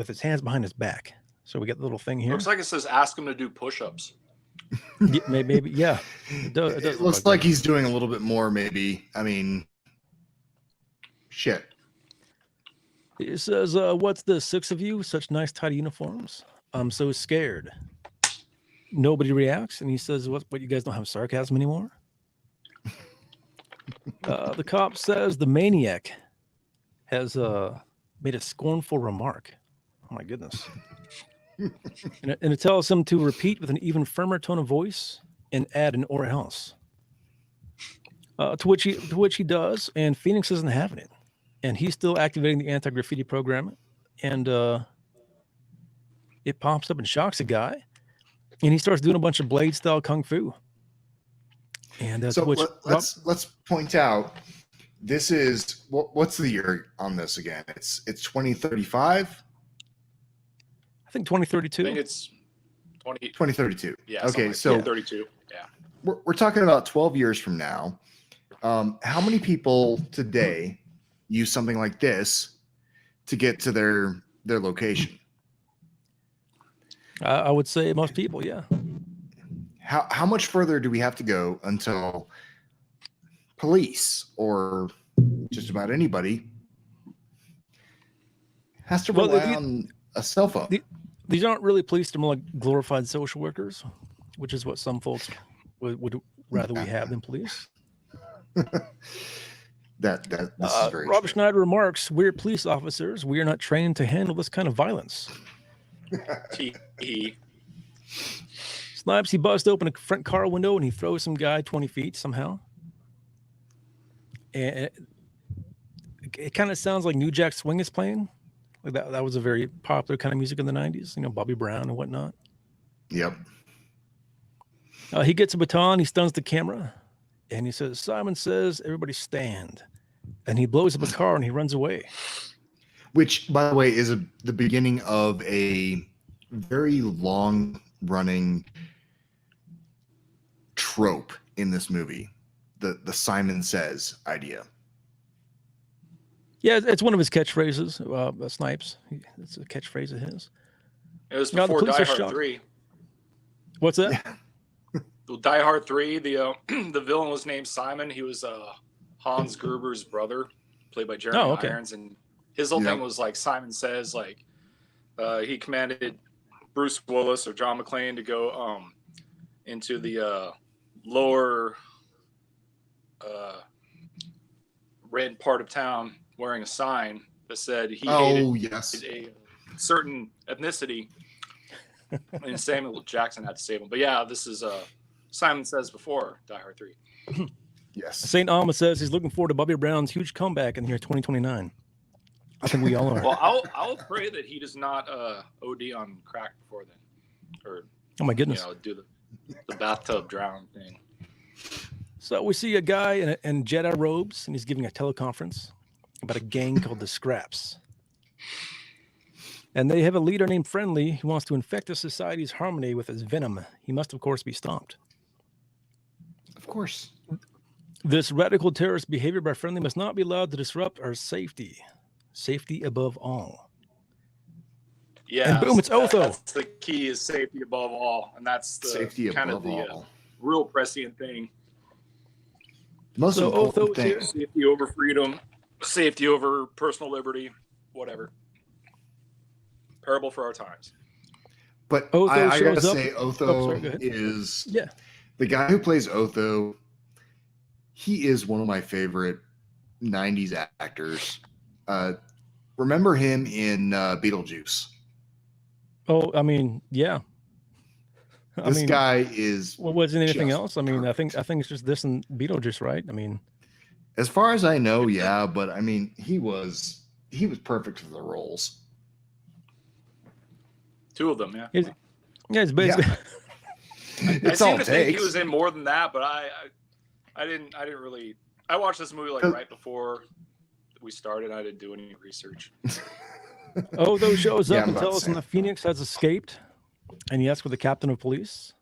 [SPEAKER 1] his hands behind his back. So we get the little thing here.
[SPEAKER 2] Looks like it says ask him to do push-ups.
[SPEAKER 1] Yeah, maybe, yeah. It does
[SPEAKER 3] It looks like he's doing a little bit more, maybe. I mean, shit.
[SPEAKER 1] It says, what's this, 6 of you? Such nice, tidy uniforms. I'm so scared. Nobody reacts. And he says, what, you guys don't have sarcasm anymore? The cop says the maniac has made a scornful remark. Oh, my goodness. And it tells him to repeat with an even firmer tone of voice and add an or else. To which he does, and Phoenix isn't having it. And he's still activating the anti-graffiti program. And it pops up and shocks a guy. And he starts doing a bunch of blade-style kung fu. And that's
[SPEAKER 3] So let's point out This is what's the year on this again? It's 2035.
[SPEAKER 1] I think 2032.
[SPEAKER 2] I think it's
[SPEAKER 3] 2032.
[SPEAKER 2] Yeah.
[SPEAKER 3] Okay,
[SPEAKER 2] Like
[SPEAKER 3] so
[SPEAKER 2] 32. Yeah.
[SPEAKER 3] we're talking about 12 years from now. How many people today use something like this to get to their location?
[SPEAKER 1] I would say most people, yeah.
[SPEAKER 3] How much further do we have to go until police or just about anybody has to rely on a cell phone?
[SPEAKER 1] These aren't really police; they're more like glorified social workers, which is what some folks would rather we have than police.
[SPEAKER 3] This is very
[SPEAKER 1] Rob
[SPEAKER 3] true.
[SPEAKER 1] Schneider remarks, "We're police officers. We are not trained to handle this kind of violence." Snipes, he busts open a front car window and he throws some guy 20 feet somehow. And it kind of sounds like New Jack Swing is playing. Like that was a very popular kind of music in the 90s, you know, Bobby Brown and whatnot.
[SPEAKER 3] Yep.
[SPEAKER 1] He gets a baton, he stuns the camera, and he says, "Simon says, everybody stand." And he blows up a car and he runs away.
[SPEAKER 3] Which, by the way, is the beginning of a very long-running trope in this movie, the Simon Says idea.
[SPEAKER 1] Yeah, it's one of his catchphrases, Snipes. It's a catchphrase of his.
[SPEAKER 2] It was before Die Hard 3.
[SPEAKER 1] What's that?
[SPEAKER 3] Yeah.
[SPEAKER 2] Die Hard 3, the villain was named Simon. He was Hans Gruber's brother, played by Jeremy Irons, and his whole thing was like Simon Says, like he commanded Bruce Willis or John McClane to go into the lower red part of town wearing a sign that said he hated a certain ethnicity, and Samuel Jackson had to save him. But yeah, this is Simon Says before Die Hard 3.
[SPEAKER 3] Yes.
[SPEAKER 1] St. Alma says he's looking forward to Bobby Brown's huge comeback in the year 2029. I think we all are.
[SPEAKER 2] Well, I'll pray that he does not OD on crack before then, or
[SPEAKER 1] oh my goodness,
[SPEAKER 2] do the bathtub drown thing.
[SPEAKER 1] So we see a guy in Jedi robes, and he's giving a teleconference about a gang called the Scraps. And they have a leader named Friendly who wants to infect the society's harmony with his venom. He must, of course, be stopped.
[SPEAKER 3] Of course.
[SPEAKER 1] This radical terrorist behavior by Friendly must not be allowed to disrupt our safety. Safety above all.
[SPEAKER 2] Yeah.
[SPEAKER 1] And boom, it's Otho.
[SPEAKER 2] That's the key, is safety above all. And that's the
[SPEAKER 3] safety
[SPEAKER 2] kind of the real prescient thing.
[SPEAKER 3] The most important thing.
[SPEAKER 2] Safety over freedom, safety over personal liberty, whatever. Parable for our times.
[SPEAKER 3] But I gotta say, Otho is the guy who plays Otho. He is one of my favorite 90s actors. Remember him in Beetlejuice?
[SPEAKER 1] Oh, I mean, yeah.
[SPEAKER 3] This guy is.
[SPEAKER 1] Well, wasn't anything else? I mean, I think it's just this and Beetlejuice, right? I mean,
[SPEAKER 3] as far as I know, yeah. But I mean, he was perfect for the roles.
[SPEAKER 2] Two of them, yeah.
[SPEAKER 1] It's basically.
[SPEAKER 3] Yeah.
[SPEAKER 2] I seem to think he was in more than that, but I didn't really. I watched this movie like right before we started. I didn't do any research.
[SPEAKER 1] Otho shows up and tells him the Phoenix has escaped, and he asks for the captain of police.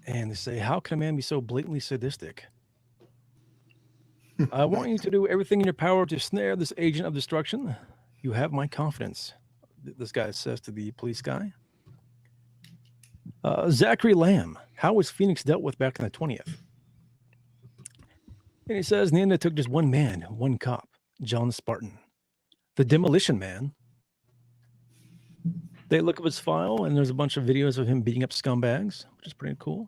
[SPEAKER 1] And they say, "How can a man be so blatantly sadistic? I want you to do everything in your power to snare this agent of destruction. You have my confidence," this guy says to the police guy. Zachary Lamb, how was Phoenix dealt with back in the 20th? And he says, in the end, it took just one man, one cop, John Spartan, the Demolition Man. They look up his file, and there's a bunch of videos of him beating up scumbags, which is pretty cool.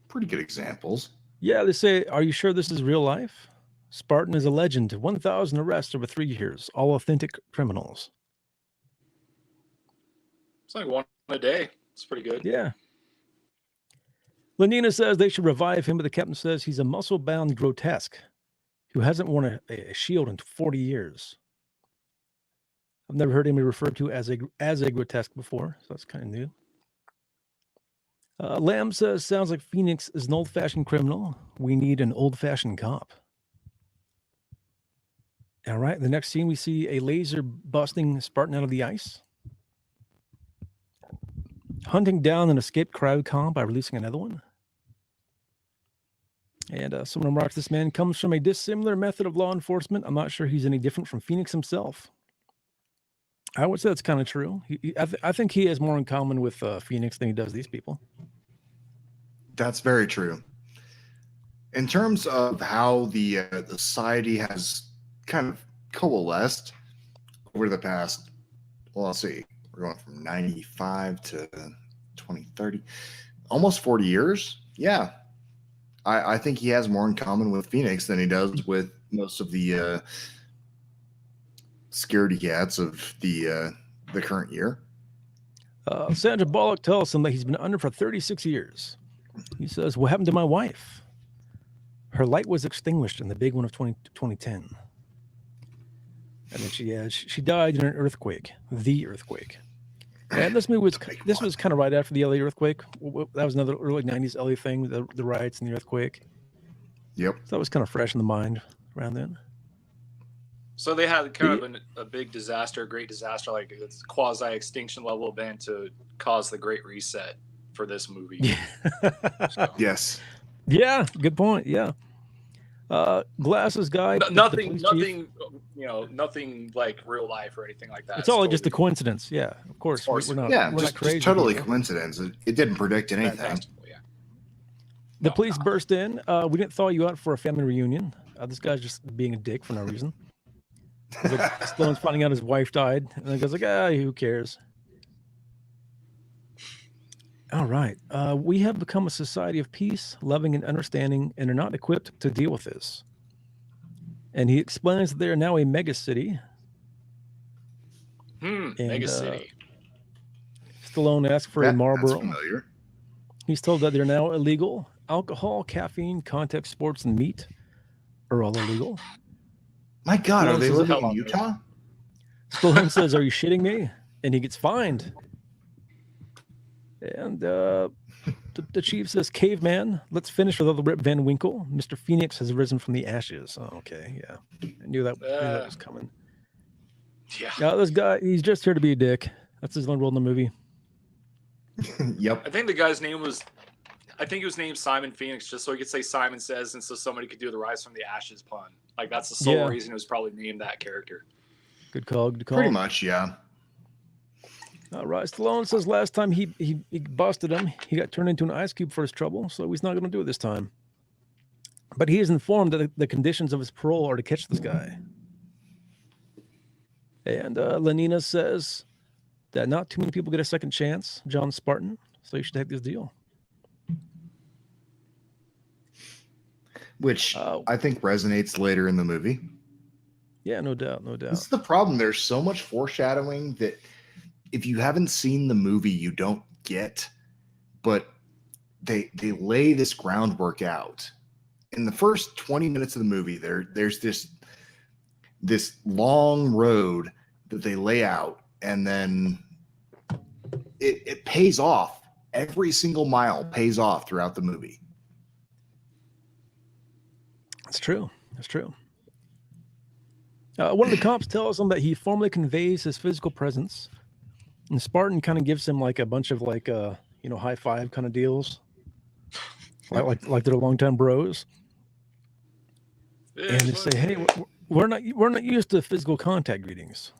[SPEAKER 3] Pretty good examples.
[SPEAKER 1] Yeah, they say, "Are you sure this is real life? Spartan is a legend. 1,000 arrests over 3 years, all authentic criminals."
[SPEAKER 2] It's like one a day. It's pretty good.
[SPEAKER 1] Yeah. Lenina says they should revive him, but the captain says he's a muscle-bound grotesque who hasn't worn a shield in 40 years. I've never heard him referred to as a grotesque before, so that's kind of new. Lamb says, sounds like Phoenix is an old-fashioned criminal. We need an old-fashioned cop. All right, the next scene, we see a laser busting Spartan out of the ice. Hunting down an escaped crowd comp by releasing another one. And someone remarks, this man comes from a dissimilar method of law enforcement. I'm not sure he's any different from Phoenix himself. I would say that's kind of true. I think he has more in common with Phoenix than he does these people.
[SPEAKER 3] That's very true. In terms of how the society has kind of coalesced over the past, well, let's see, we're going from 95 to 2030, almost 40 years. Yeah. I think he has more in common with Phoenix than he does with most of the security cats of the current year.
[SPEAKER 1] Sandra Bullock tells him that he's been under for 36 years. He says, what happened to my wife? Her light was extinguished in the big one of 2010. And then she died in an earthquake, the earthquake. And this movie was kind of right after the LA earthquake. That was another early 90s LA thing, the riots and the earthquake.
[SPEAKER 3] Yep.
[SPEAKER 1] So that was kind of fresh in the mind around then.
[SPEAKER 2] So they had kind of a big disaster, a great disaster, like it's quasi-extinction level event to cause the Great Reset for this movie.
[SPEAKER 1] Yeah.
[SPEAKER 2] So.
[SPEAKER 3] Yes.
[SPEAKER 1] Yeah, good point. Yeah. Glasses guy.
[SPEAKER 2] Nothing, nothing like real life or anything like that.
[SPEAKER 1] It's all just a coincidence. Yeah, of course. We're not.
[SPEAKER 3] Yeah,
[SPEAKER 1] we're
[SPEAKER 3] just,
[SPEAKER 1] not crazy.
[SPEAKER 3] just totally coincidence. It didn't predict anything.
[SPEAKER 2] Yeah.
[SPEAKER 1] The police burst in. We didn't thaw you out for a family reunion. This guy's just being a dick for no reason. Like, Stallone's finding out his wife died, and the guy's like, who cares? All right. We have become a society of peace, loving, and understanding, and are not equipped to deal with this. And he explains that they are now a mega city.
[SPEAKER 2] Mega city.
[SPEAKER 1] Stallone asks for a Marlboro.
[SPEAKER 3] That's familiar.
[SPEAKER 1] He's told that they're now illegal. Alcohol, caffeine, contact sports, and meat are all illegal.
[SPEAKER 3] My God, are they living in
[SPEAKER 2] Hell,
[SPEAKER 3] Utah?
[SPEAKER 1] Stallone says, are you shitting me? And he gets fined. And the chief says, caveman, let's finish with all the Rip Van Winkle. Mr. Phoenix has risen from the ashes. Oh, okay, yeah. I knew that was coming.
[SPEAKER 2] Yeah.
[SPEAKER 1] Now, this guy, he's just here to be a dick. That's his only role in the movie.
[SPEAKER 3] Yep.
[SPEAKER 2] I think the guy's name was, he was named Simon Phoenix just so he could say Simon Says and so somebody could do the Rise from the Ashes pun. Like, that's the sole reason it was probably named that character.
[SPEAKER 1] Good call, good call.
[SPEAKER 3] Pretty much, yeah.
[SPEAKER 1] All right, Stallone says last time he busted him, he got turned into an ice cube for his trouble, so he's not going to do it this time. But he is informed that the conditions of his parole are to catch this guy. And Lenina says that not too many people get a second chance, John Spartan, so you should take this deal.
[SPEAKER 3] Which I think resonates later in the movie.
[SPEAKER 1] Yeah, no doubt, no doubt.
[SPEAKER 3] This is the problem. There's so much foreshadowing that if you haven't seen the movie, you don't get, but they lay this groundwork out. In the first 20 minutes of the movie, there's this long road that they lay out, and then it pays off. Every single mile pays off throughout the movie.
[SPEAKER 1] That's true. That's true. One of the cops tells him that he formally conveys his physical presence. And Spartan kind of gives him like a bunch of like high five kind of deals, like they're longtime bros. And they say, "Hey, we're not used to physical contact greetings."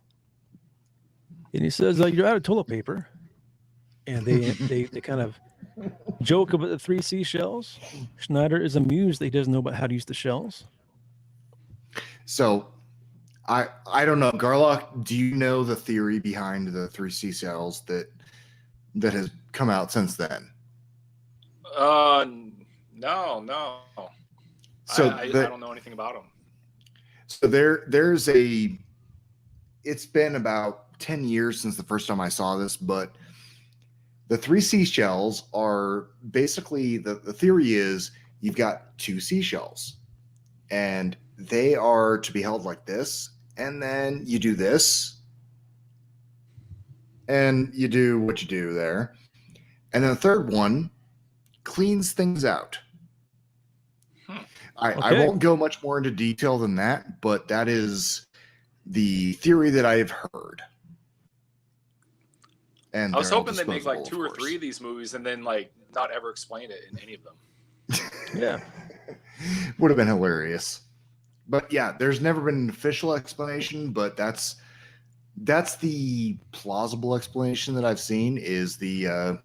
[SPEAKER 1] And he says, "You're out of toilet paper." And they kind of joke about the 3 seashells. Schneider is amused that he doesn't know about how to use the shells.
[SPEAKER 3] So I don't know, Garlock, do you know the theory behind the 3 seashells that has come out since then?
[SPEAKER 2] No.
[SPEAKER 3] So
[SPEAKER 2] I don't know anything about them.
[SPEAKER 3] So it's been about 10 years since the first time I saw this, but the 3 seashells are basically the theory is you've got 2 seashells and they are to be held like this. And then you do this and you do what you do there. And then the third one cleans things out. I
[SPEAKER 1] Okay.
[SPEAKER 3] won't go much more into detail than that, but that is the theory that I have heard. And
[SPEAKER 2] I was
[SPEAKER 3] they're all
[SPEAKER 2] hoping they make like
[SPEAKER 3] disposable,
[SPEAKER 2] 2 or
[SPEAKER 3] of
[SPEAKER 2] 3
[SPEAKER 3] course.
[SPEAKER 2] of these movies and then like not ever explain it in any of them.
[SPEAKER 1] Yeah.
[SPEAKER 3] Would have been hilarious. But yeah, there's never been an official explanation, but that's the plausible explanation that I've seen is the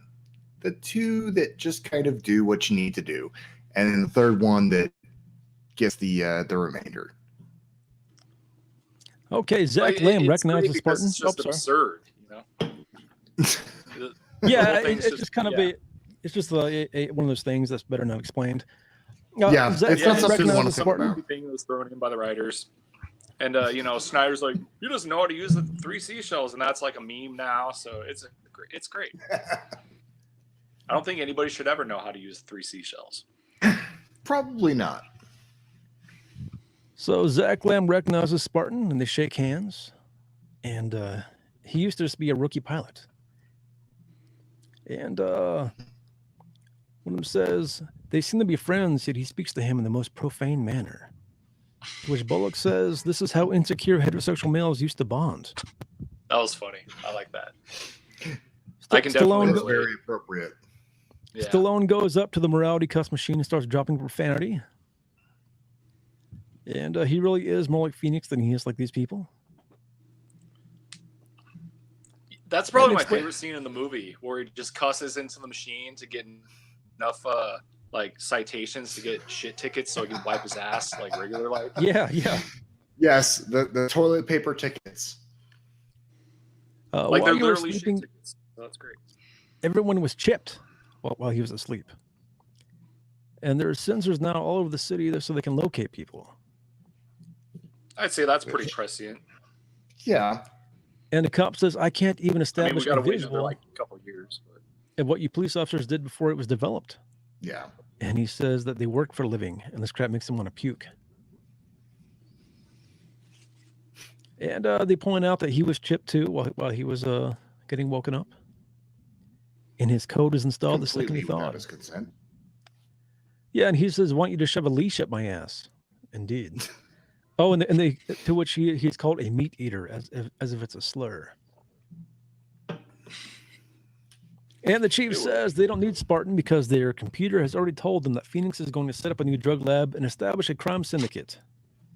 [SPEAKER 3] 2 that just kind of do what you need to do, and then the third one that gets the remainder.
[SPEAKER 1] Okay, Zach
[SPEAKER 2] Like,
[SPEAKER 1] Lamb
[SPEAKER 2] it's
[SPEAKER 1] recognized
[SPEAKER 2] great
[SPEAKER 1] the
[SPEAKER 2] because
[SPEAKER 1] Spartan.
[SPEAKER 2] it's just
[SPEAKER 1] sorry.
[SPEAKER 2] absurd, you know. The
[SPEAKER 1] Yeah,
[SPEAKER 2] whole thing's
[SPEAKER 1] it's just kind of
[SPEAKER 2] yeah.
[SPEAKER 1] it's just one of those things that's better not explained.
[SPEAKER 3] Yeah,
[SPEAKER 1] Zach
[SPEAKER 3] it's not
[SPEAKER 1] Lamb
[SPEAKER 3] something you
[SPEAKER 1] recognized
[SPEAKER 3] want
[SPEAKER 1] the
[SPEAKER 3] to think
[SPEAKER 1] Spartan.
[SPEAKER 3] about.
[SPEAKER 2] Thing that was thrown in by the writers. And you know, Snyder's like, he doesn't know how to use the 3 seashells, and that's like a meme now. So it's great. I don't think anybody should ever know how to use 3 seashells.
[SPEAKER 3] Probably not.
[SPEAKER 1] So Zach Lamb recognizes Spartan, and they shake hands. And he used to just be a rookie pilot. And one of them says they seem to be friends, yet he speaks to him in the most profane manner. To which Bullock says, "This is how insecure heterosexual males used to bond."
[SPEAKER 2] That was funny. I like that. I can
[SPEAKER 1] Stallone,
[SPEAKER 2] definitely
[SPEAKER 3] That's
[SPEAKER 2] relate.
[SPEAKER 3] very appropriate.
[SPEAKER 2] Yeah.
[SPEAKER 1] Stallone goes up to the morality cuss machine and starts dropping profanity. And he really is more like Phoenix than he is like these people.
[SPEAKER 2] That's probably
[SPEAKER 1] And
[SPEAKER 2] my
[SPEAKER 1] it's great.
[SPEAKER 2] favorite scene in the movie, where he just cusses into the machine to get enough like citations to get shit tickets so he can wipe his ass like regular life.
[SPEAKER 1] Yeah.
[SPEAKER 3] Yes, the toilet paper tickets.
[SPEAKER 2] Like
[SPEAKER 1] While
[SPEAKER 2] they're
[SPEAKER 1] you were
[SPEAKER 2] literally
[SPEAKER 1] sleeping,
[SPEAKER 2] shit tickets. So that's great.
[SPEAKER 1] everyone was chipped while he was asleep. And there are sensors now all over the city so they can locate people.
[SPEAKER 2] I'd say that's pretty prescient.
[SPEAKER 3] Yeah.
[SPEAKER 1] And the cop says, "I can't even
[SPEAKER 2] I mean, we
[SPEAKER 1] establish
[SPEAKER 2] got to
[SPEAKER 1] a
[SPEAKER 2] wait another
[SPEAKER 1] visual
[SPEAKER 2] like couple years. But
[SPEAKER 1] of what you police officers did before it was developed."
[SPEAKER 3] Yeah.
[SPEAKER 1] And he says that they work for a living, and this crap makes him want to puke. And they point out that he was chipped too while he was getting woken up. And his code is installed the second
[SPEAKER 3] Completely
[SPEAKER 1] he
[SPEAKER 3] without
[SPEAKER 1] thawed.
[SPEAKER 3] his consent.
[SPEAKER 1] Yeah, and he says, "Want you to shove a leash up my ass?" Indeed. Oh, and they to which he's called a meat eater as if it's a slur. And the chief says they don't need Spartan because their computer has already told them that Phoenix is going to set up a new drug lab and establish a crime syndicate.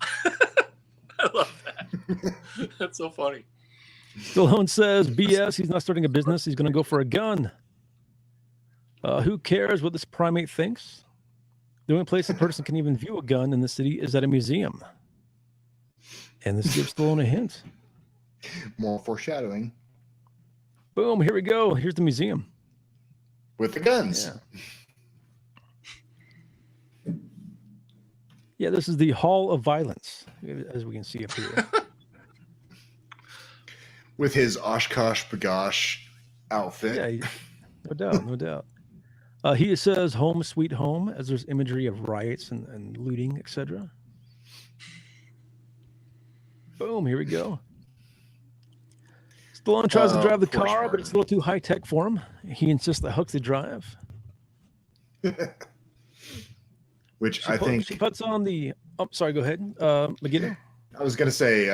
[SPEAKER 2] I love that. That's so funny.
[SPEAKER 1] Stallone says, "BS, he's not starting a business. He's going to go for a gun. Who cares what this primate thinks? The only place a person can even view a gun in the city is at a museum." And this gives Stallone a hint.
[SPEAKER 3] More foreshadowing.
[SPEAKER 1] Boom, here we go. Here's the museum.
[SPEAKER 3] With the guns.
[SPEAKER 1] Yeah, this is the Hall of Violence, as we can see up here.
[SPEAKER 3] With his Oshkosh Bagosh outfit.
[SPEAKER 1] Yeah, no doubt. He says home sweet home, as there's imagery of riots and looting, etc. Boom, here we go. Stallone tries to drive the
[SPEAKER 3] poor
[SPEAKER 1] car, but it's a little too high-tech for him. He insists that Huxley drive.
[SPEAKER 3] Which
[SPEAKER 1] She puts on the... Oh, sorry, go ahead. Megiddo?
[SPEAKER 3] I was going to say,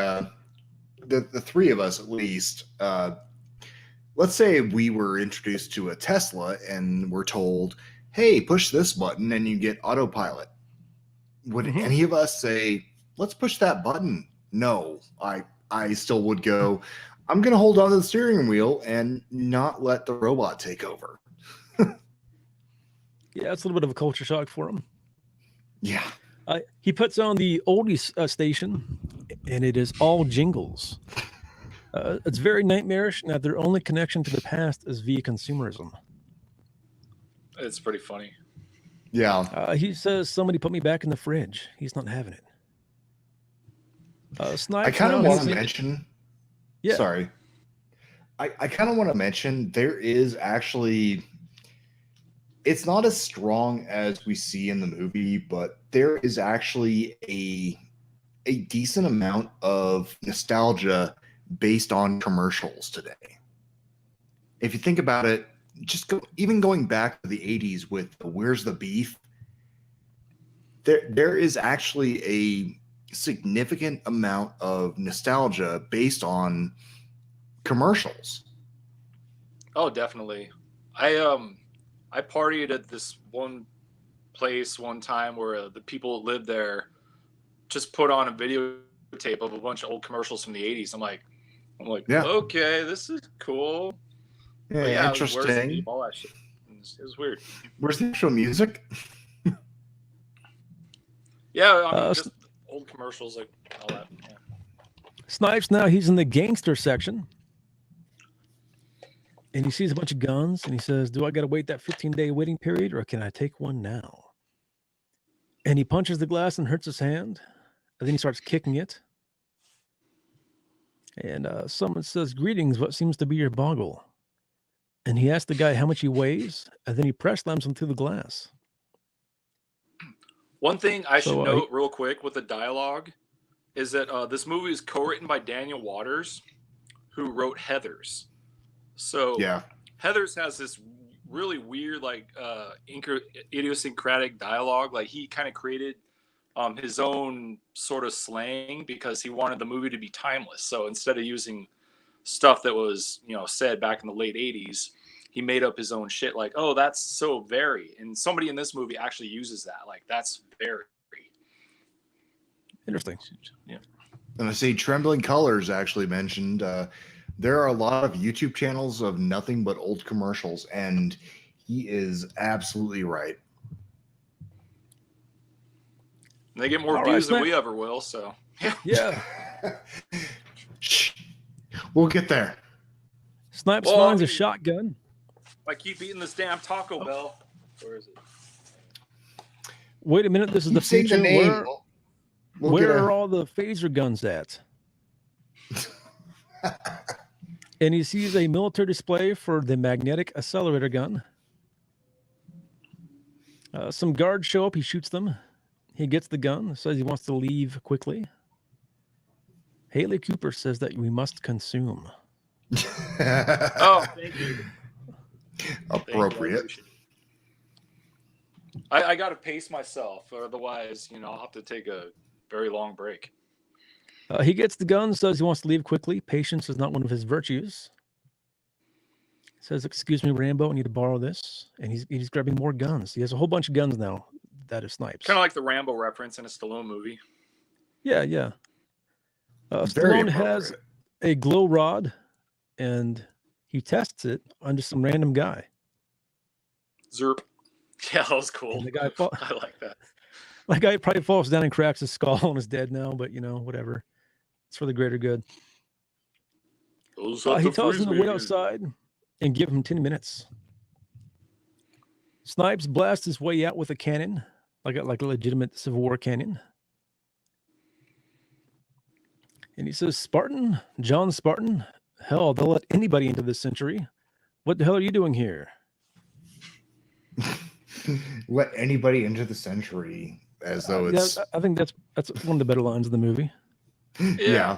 [SPEAKER 3] the 3 of us at least, let's say we were introduced to a Tesla and we're told, hey, push this button and you get autopilot. Would any of us say, let's push that button? No, I still would go, I'm going to hold on to the steering wheel and not let the robot take over.
[SPEAKER 1] Yeah, it's a little bit of a culture shock for him.
[SPEAKER 3] Yeah.
[SPEAKER 1] He puts on the oldies station, and it is all jingles. It's very nightmarish, and that their only connection to the past is via consumerism.
[SPEAKER 2] It's pretty funny.
[SPEAKER 3] Yeah.
[SPEAKER 1] He says, somebody put me back in the fridge. He's not having it.
[SPEAKER 3] I kind of want to mention...
[SPEAKER 1] Yeah.
[SPEAKER 3] Sorry. I kind of want to mention there is actually... It's not as strong as we see in the movie, but there is actually a decent amount of nostalgia based on commercials today. If you think about it, even going back to the 80s with Where's the Beef, there is actually a significant amount of nostalgia based on commercials.
[SPEAKER 2] Oh, definitely. I partied at this one place one time where the people that lived there just put on a videotape of a bunch of old commercials from the 80s. I'm like,
[SPEAKER 3] Yeah.
[SPEAKER 2] okay, this is cool.
[SPEAKER 3] Yeah,
[SPEAKER 2] But yeah,
[SPEAKER 3] interesting.
[SPEAKER 2] Where's the Beef, all that shit. It was weird.
[SPEAKER 3] Where's the actual music?
[SPEAKER 2] Yeah, I mean, just old commercials, like all that. Yeah.
[SPEAKER 1] Snipes now, he's in the gangster section. And he sees a bunch of guns and he says, do I got to wait that 15-day waiting period or can I take one now? And he punches the glass and hurts his hand. And then he starts kicking it. And someone says, greetings, what seems to be your boggle? And he asks the guy how much he weighs. And then he press slams him through the glass.
[SPEAKER 2] One thing I should note real quick with the dialogue is that this movie is co-written by Daniel Waters, who wrote Heathers. So
[SPEAKER 3] yeah,
[SPEAKER 2] Heathers has this really weird, like idiosyncratic dialogue. Like he kind of created his own sort of slang because he wanted the movie to be timeless. So instead of using stuff that was, said back in the late 80s, he made up his own shit. Like, oh, that's so very. And somebody in this movie actually uses that. Like, that's very.
[SPEAKER 1] Interesting.
[SPEAKER 2] Yeah.
[SPEAKER 3] And I see Trembling Colors actually mentioned there are a lot of YouTube channels of nothing but old commercials, and he is absolutely right.
[SPEAKER 2] And they get more views than we ever will, so.
[SPEAKER 1] Yeah.
[SPEAKER 3] We'll get there.
[SPEAKER 1] Snipes finds a shotgun.
[SPEAKER 2] I keep eating this damn Taco Bell. Where is it?
[SPEAKER 1] Wait a minute, this is the feature. Where are all the phaser guns at? And he sees a military display for the magnetic accelerator gun. Some guards show up. He shoots them. He gets the gun, says he wants to leave quickly. Haley Cooper says that we must consume.
[SPEAKER 2] Oh, thank you.
[SPEAKER 3] Appropriate.
[SPEAKER 2] I got to pace myself, or otherwise, I'll have to take a very long break.
[SPEAKER 1] He gets the gun, says he wants to leave quickly. Patience is not one of his virtues. Says, excuse me, Rambo, I need to borrow this. And he's grabbing more guns. He has a whole bunch of guns now. That is Snipes.
[SPEAKER 2] Kind of like the Rambo reference in a Stallone movie.
[SPEAKER 1] Yeah. Stallone has a glow rod, and he tests it on just some random guy.
[SPEAKER 2] Zerp. Yeah, that was cool.
[SPEAKER 1] And the guy
[SPEAKER 2] I like that.
[SPEAKER 1] That guy probably falls down and cracks his skull and is dead now, but whatever. It's for the greater good. He tells him to wait outside and give him 10 minutes. Snipes blasts his way out with a cannon, like a legitimate Civil War cannon. And he says, Spartan, John Spartan, hell, they'll let anybody into this century. What the hell are you doing here?
[SPEAKER 3] Let anybody into the century, as though it's...
[SPEAKER 1] I think that's one of the better lines of the movie.
[SPEAKER 3] Yeah.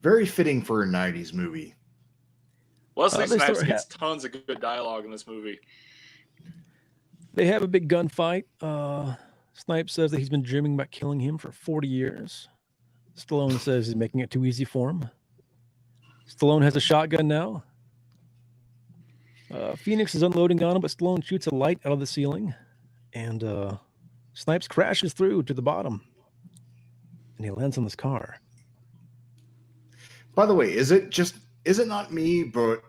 [SPEAKER 3] Very fitting for a 90s movie.
[SPEAKER 2] Wesley Snipes gets tons of good dialogue in this movie.
[SPEAKER 1] They have a big gunfight. Snipes says that he's been dreaming about killing him for 40 years. Stallone says he's making it too easy for him. Stallone has a shotgun now. Phoenix is unloading on him, but Stallone shoots a light out of the ceiling. And Snipes crashes through to the bottom. And he lands on this car.
[SPEAKER 3] By the way, is it not me, but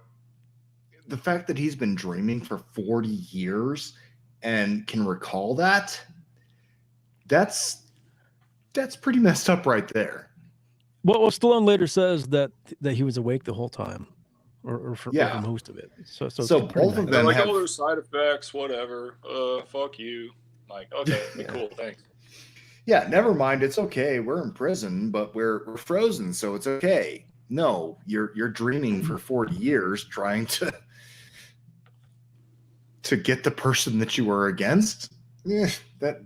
[SPEAKER 3] the fact that he's been dreaming for 40 years and can recall that's pretty messed up right there.
[SPEAKER 1] Well, Stallone later says that he was awake the whole time, or for most of it. So
[SPEAKER 3] both of them
[SPEAKER 2] have their side effects, whatever. Fuck you. Like, okay, cool, thanks.
[SPEAKER 3] Yeah, never mind. It's okay. We're in prison, but we're frozen, so it's okay. No, you're dreaming for 40 years, trying to get the person that you were against. That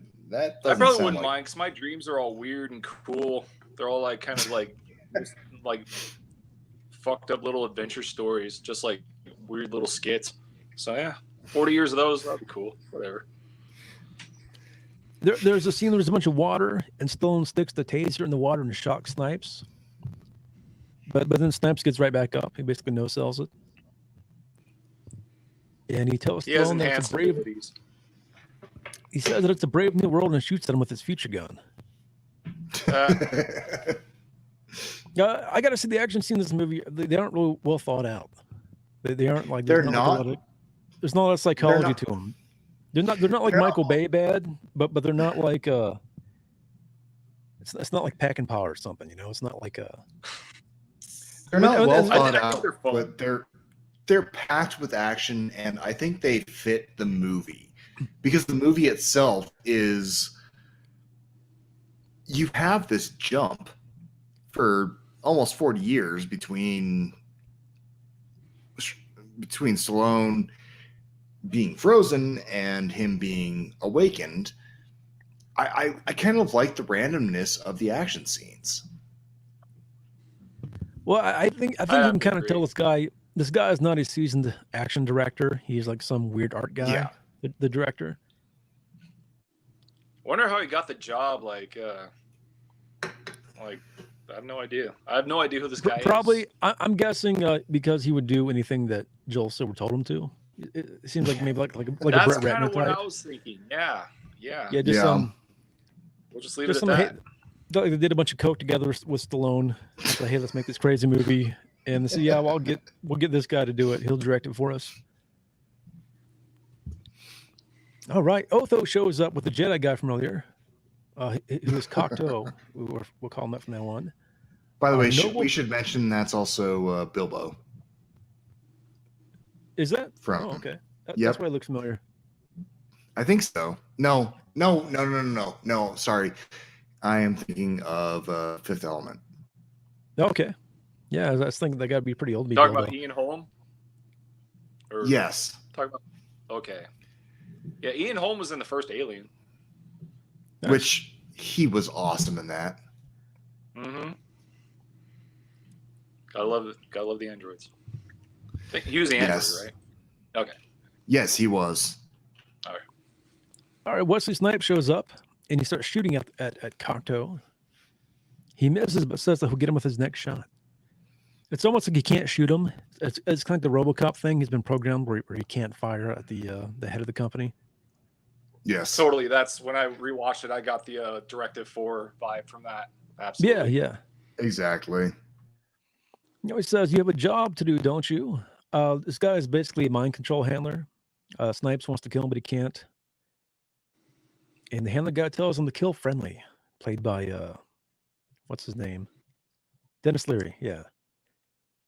[SPEAKER 2] I probably wouldn't mind because my dreams are all weird and cool. They're all like kind of like fucked up little adventure stories, just like weird little skits. So yeah, 40 years of those, that'd be cool. Whatever.
[SPEAKER 1] There's a scene where there's a bunch of water, and Stallone sticks the taser in the water and shocks Snipes. But then Snipes gets right back up. He basically no-sells it. And he tells
[SPEAKER 2] He has
[SPEAKER 1] Stallone that it's
[SPEAKER 2] enhanced
[SPEAKER 1] a brave...
[SPEAKER 2] abilities.
[SPEAKER 1] He says that it's a brave new world and shoots at him with his future gun. I got to say, the action scene in this movie, they aren't really well thought out. They aren't like...
[SPEAKER 3] They're not.
[SPEAKER 1] There's not a lot of psychology to them. They're not like Michael Bay bad, but they're not like it's not like Pack and Power or something, you know. It's not like
[SPEAKER 3] they're not well thought out, but they're packed with action, and I think they fit the movie because the movie itself is, you have this jump for almost 40 years between Stallone being frozen and him being awakened. I kind of like the randomness of the action scenes.
[SPEAKER 1] Well, I think you can kind of tell this guy is not a seasoned action director. He's like some weird art guy.
[SPEAKER 3] Yeah.
[SPEAKER 1] The director.
[SPEAKER 2] Wonder how he got the job. Like I have no idea. I have no idea who this guy is.
[SPEAKER 1] Probably, I'm guessing because he would do anything that Joel Silver told him to. It seems like maybe like a Brett Ratner type.
[SPEAKER 2] That's kind of what I was thinking. Yeah.
[SPEAKER 1] We'll
[SPEAKER 2] just leave it at that.
[SPEAKER 1] They did a bunch of coke together with Stallone. So, hey, let's make this crazy movie. And they said, yeah, we'll get this guy to do it. He'll direct it for us. All right. Otho shows up with the Jedi guy from earlier, who is Cocteau. We'll call him that from now on.
[SPEAKER 3] By the way, we should mention that's also Bilbo.
[SPEAKER 1] Is that?
[SPEAKER 3] From?
[SPEAKER 1] Oh, okay. That's why it looks familiar.
[SPEAKER 3] I think so. No. Sorry. I am thinking of Fifth Element.
[SPEAKER 1] Okay. Yeah, I was thinking they got to be pretty old.
[SPEAKER 2] Talking about Ian Holm?
[SPEAKER 3] Yes.
[SPEAKER 2] Okay. Yeah, Ian Holm was in the first Alien.
[SPEAKER 3] Which he was awesome in that.
[SPEAKER 2] Mm-hmm. Gotta love the androids. He was the android, right? Okay.
[SPEAKER 3] Yes, he was.
[SPEAKER 1] All right. Wesley Snipes shows up and he starts shooting at Cocteau. He misses, but says that he'll get him with his next shot. It's almost like he can't shoot him. It's kind of like the RoboCop thing. He's been programmed where he can't fire at the head of the company.
[SPEAKER 3] Yes,
[SPEAKER 2] totally. That's when I rewatched it. I got the Directive 4 vibe from that. Absolutely.
[SPEAKER 1] Yeah.
[SPEAKER 3] Exactly.
[SPEAKER 1] He says, you have a job to do, don't you? This guy is basically a mind control handler. Snipes wants to kill him, but he can't. And the handler guy tells him to kill Friendly, played by, what's his name? Dennis Leary, yeah.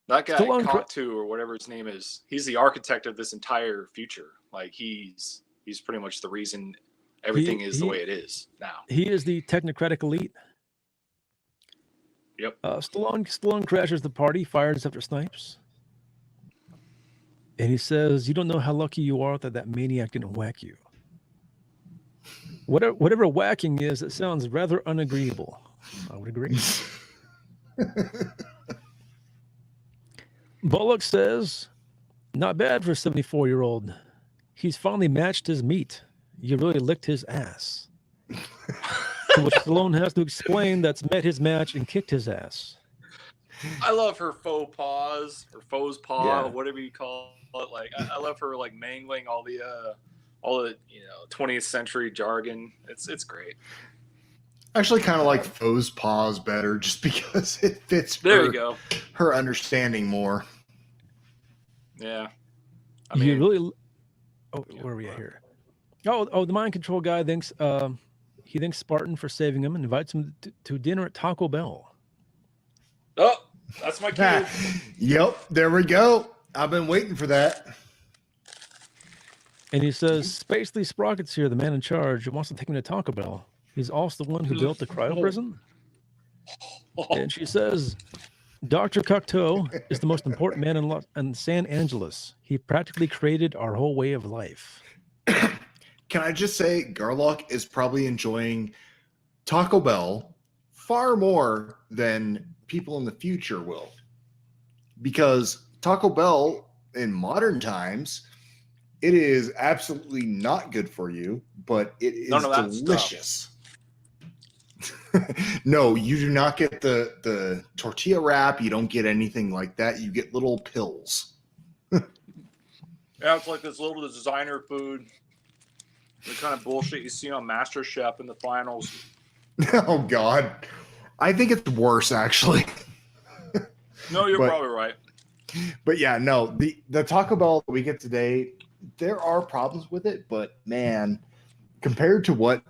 [SPEAKER 2] That guy, Cocteau, or whatever his name is, he's the architect of this entire future. Like, he's pretty much the reason everything is the way it is now.
[SPEAKER 1] He is the technocratic elite.
[SPEAKER 2] Yep.
[SPEAKER 1] Stallone crashes the party, fires after Snipes. And he says, you don't know how lucky you are that maniac didn't whack you. Whatever whacking is, it sounds rather unagreeable. I would agree. Bullock says, not bad for a 74-year-old. He's finally matched his meat. You really licked his ass. To which Stallone has to explain that's met his match and kicked his ass.
[SPEAKER 2] I love her faux paws or faux paw, whatever you call it. Like I love her like mangling all the 20th century jargon. It's great.
[SPEAKER 3] I actually kind of like faux paws better, just because it fits.
[SPEAKER 2] There you go.
[SPEAKER 3] Her understanding more.
[SPEAKER 2] Yeah.
[SPEAKER 1] You really. Oh, where are we at here? Oh, the mind control guy thinks he thanks Spartan for saving him and invites him to dinner at Taco Bell.
[SPEAKER 2] Oh, that's my cue.
[SPEAKER 3] Yep, there we go. I've been waiting for that.
[SPEAKER 1] And he says, Spacely Sprocket's here, the man in charge, who wants to take him to Taco Bell. He's also the one who built the cryo prison. And she says, Dr. Cocteau is the most important man in San Angeles. He practically created our whole way of life.
[SPEAKER 3] Can I just say, Garlock is probably enjoying Taco Bell far more than people in the future will. Because Taco Bell in modern times, it is absolutely not good for you, but it is delicious. No, you do not get the tortilla wrap. You don't get anything like that. You get little pills.
[SPEAKER 2] Yeah, it's like this little designer food. The kind of bullshit you see on MasterChef in the finals.
[SPEAKER 3] Oh, God. I think it's worse, actually.
[SPEAKER 2] No, you're probably right.
[SPEAKER 3] But yeah, no, the Taco Bell that we get today, there are problems with it, but man, compared to what